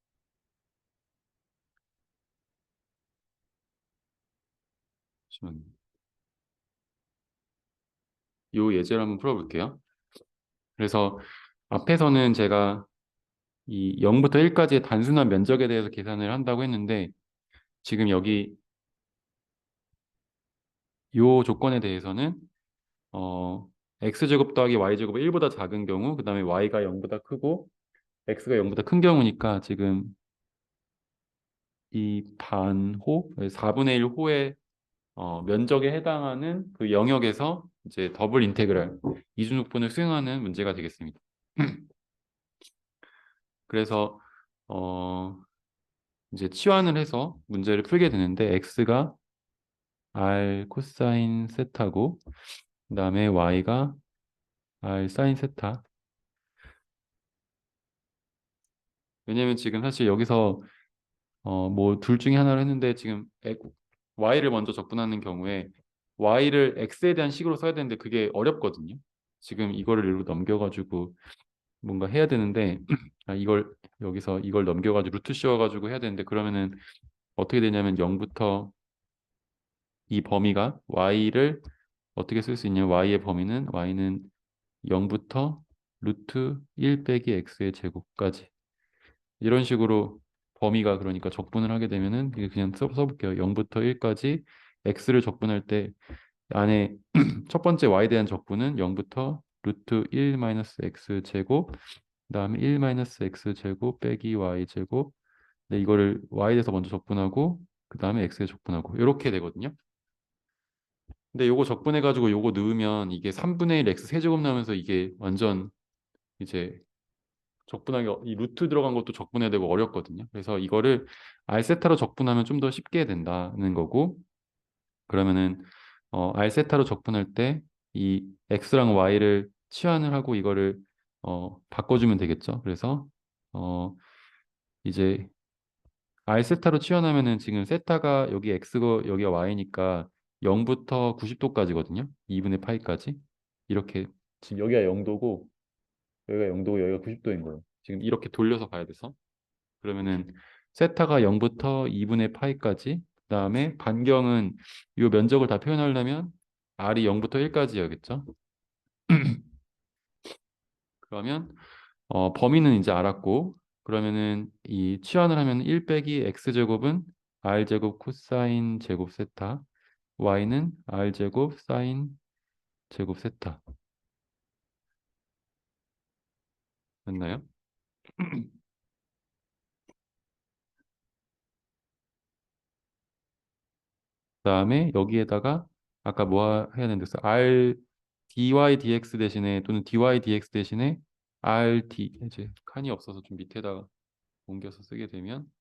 잠시만요. 이 예제를 한번 풀어볼게요. 그래서 앞에서는 제가 이 0부터 1까지의 단순한 면적에 대해서 계산을 한다고 했는데 지금 여기 이 조건에 대해서는 x제곱 더하기 y제곱이 1보다 작은 경우 그 다음에 y가 0보다 크고 x가 0보다 큰 경우니까 지금 이 반호, 4분의 1 호의 면적에 해당하는 그 영역에서 이제 더블 인테그랄 이중적분을 수행하는 문제가 되겠습니다. 그래서 어, 이제 치환을 해서 문제를 풀게 되는데 x가 r 코사인 세타고 그다음에 y가 r 사인 세타. 왜냐면 지금 사실 여기서 뭐 둘 중에 하나를 했는데 지금 y를 먼저 적분하는 경우에 y를 x에 대한 식으로 써야 되는데 그게 어렵거든요. 지금 이거를 일로 넘겨가지고 뭔가 해야 되는데 이걸 여기서 이걸 넘겨가지고 루트 씌워가지고 해야 되는데 그러면은 어떻게 되냐면 0부터 이 범위가 y를 어떻게 쓸 수 있냐면 y의 범위는 y는 0부터 루트 1 빼기 x의 제곱까지 이런 식으로 범위가 그러니까 적분을 하게 되면은 이게 그냥 써볼게요. 0부터 1까지 x를 적분할 때 안에 첫 번째 y에 대한 적분은 0부터 루트 1 마이너스 x 제곱 그다음에 1 마이너스 x 제곱 빼기 y 제곱 근데 이거를 y에 대해서 먼저 적분하고 그다음에 x에 적분하고 이렇게 되거든요. 근데 요거 적분해가지고 요거 넣으면 이게 3분의 1 x 세제곱 나오면서 이게 완전 이제 적분하기 이 루트 들어간 것도 적분해야 되고 어렵거든요. 그래서 이거를 알세타로 적분하면 좀 더 쉽게 된다는 거고 그러면은 알세타로 적분할 때 이 x랑 y를 치환을 하고 이거를 바꿔주면 되겠죠. 그래서 어, 이제 알세타로 치환하면은 지금 세타가 여기 x고 여기가 y니까 0부터 90도까지거든요. 2분의 파이까지 이렇게 지금 여기가 0도고 여기가 0도고 여기가 90도인 거예요. 지금 이렇게 돌려서 봐야 돼서 그러면은 세타가 0부터 2분의 파이까지 그다음에 반경은 이 면적을 다 표현하려면 r이 0부터 1까지여겠죠. 그러면 범위는 이제 알았고 그러면은 이 치환을 하면 1 빼기 x제곱은 r제곱 코사인 제곱 세타 y는 r제곱 사인 제곱 세타 맞나요? 그다음에 여기에다가 아까 뭐 해야 되는데 r dy dx 대신에 또는 dy dx 대신에 RD 이제 칸이 없어서 좀 밑에다가 옮겨서 쓰게 되면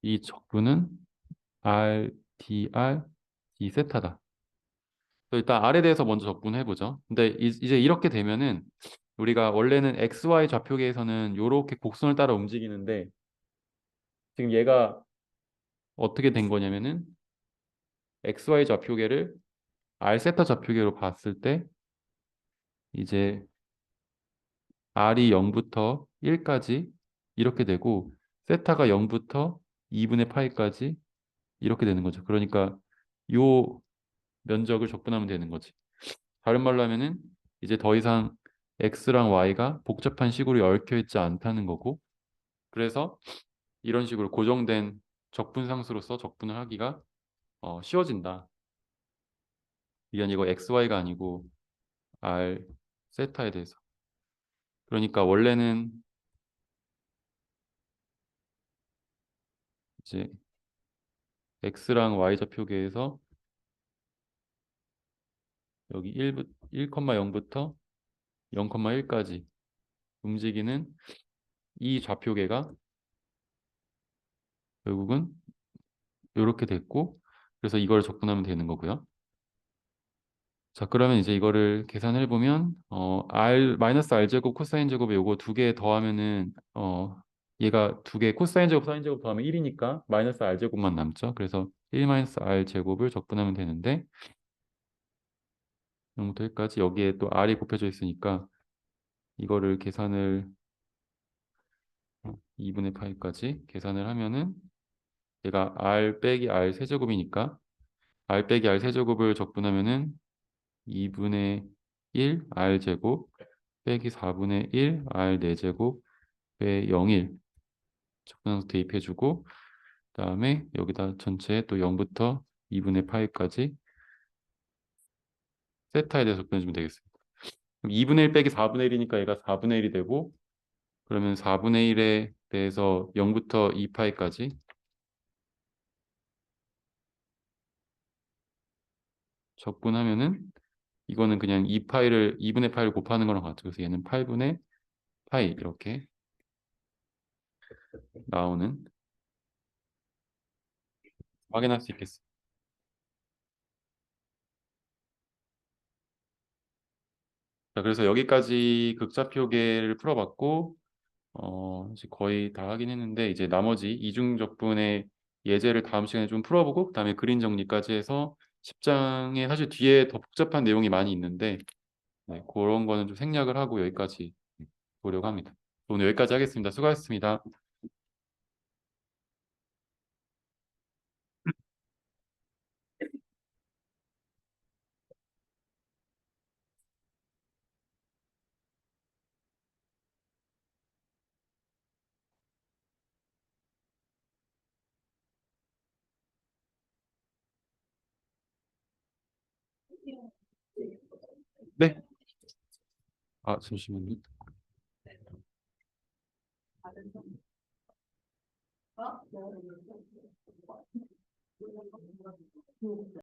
이 적분은 RDR D 세타다. 일단 R에 대해서 먼저 적분해 보죠. 근데 이제 이렇게 되면은 우리가 원래는 XY 좌표계에서는 이렇게 곡선을 따라 움직이는데 지금 얘가 어떻게 된 거냐면은 XY 좌표계를 R 세타 좌표계로 봤을 때 이제 R이 0부터 1까지 이렇게 되고 세타가 0부터 2분의 파이까지 이렇게 되는 거죠. 그러니까 요 면적을 적분하면 되는 거지. 다른 말로 하면은 이제 더 이상 X랑 Y가 복잡한 식으로 얽혀 있지 않다는 거고 그래서 이런 식으로 고정된 적분상수로서 적분을 하기가 쉬워진다. 이건 이거 XY가 아니고 R 세타에 대해서. 그러니까 원래는 이제 X랑 Y 좌표계에서 여기 1,0부터 0,1까지 움직이는 이 좌표계가 결국은 이렇게 됐고 그래서 이걸 적분하면 되는 거고요. 자 그러면 이제 이거를 계산해 보면 r 마이너스 r 제곱 코사인 제곱에 요거 두 개 더하면은 얘가 두 개 코사인 제곱 사인 제곱 더하면 1이니까 마이너스 r 제곱만 남죠. 그래서 1 마이너스 r 제곱을 적분하면 되는데 0부터 1까지 여기에 또 r이 곱해져 있으니까 이거를 계산을 2분의 파이까지 계산을 하면은 얘가 r 빼기 r 세제곱이니까 r 빼기 r 세제곱을 적분하면은 2분의 1 r 제곱 빼기 4분의 1 r 4제곱 에 0일 적분해서 대입해주고 그다음에 여기다 전체에 또 0부터 2분의 파이까지 세타에 대해서 적분해주면 되겠습니다. 그럼 2분의 1 빼기 4분의 1이니까 얘가 4분의 1이 되고 그러면 4분의 1에 대해서 0부터 2파이까지 적분하면은 이거는 그냥 2파이를 2분의 파이를 곱하는 거랑 같죠. 그래서 얘는 8분의 파이 이렇게 나오는 확인할 수 있겠습니다. 자, 그래서 여기까지 극좌표계를 풀어봤고 이제 거의 다 하긴 했는데 이제 나머지 이중적분의 예제를 다음 시간에 좀 풀어보고 그다음에 그림 정리까지 해서 10장에 사실 뒤에 더 복잡한 내용이 많이 있는데 네, 그런 거는 좀 생략을 하고 여기까지 보려고 합니다. 오늘 여기까지 하겠습니다. 수고하셨습니다. 네. 아, 잠시만요.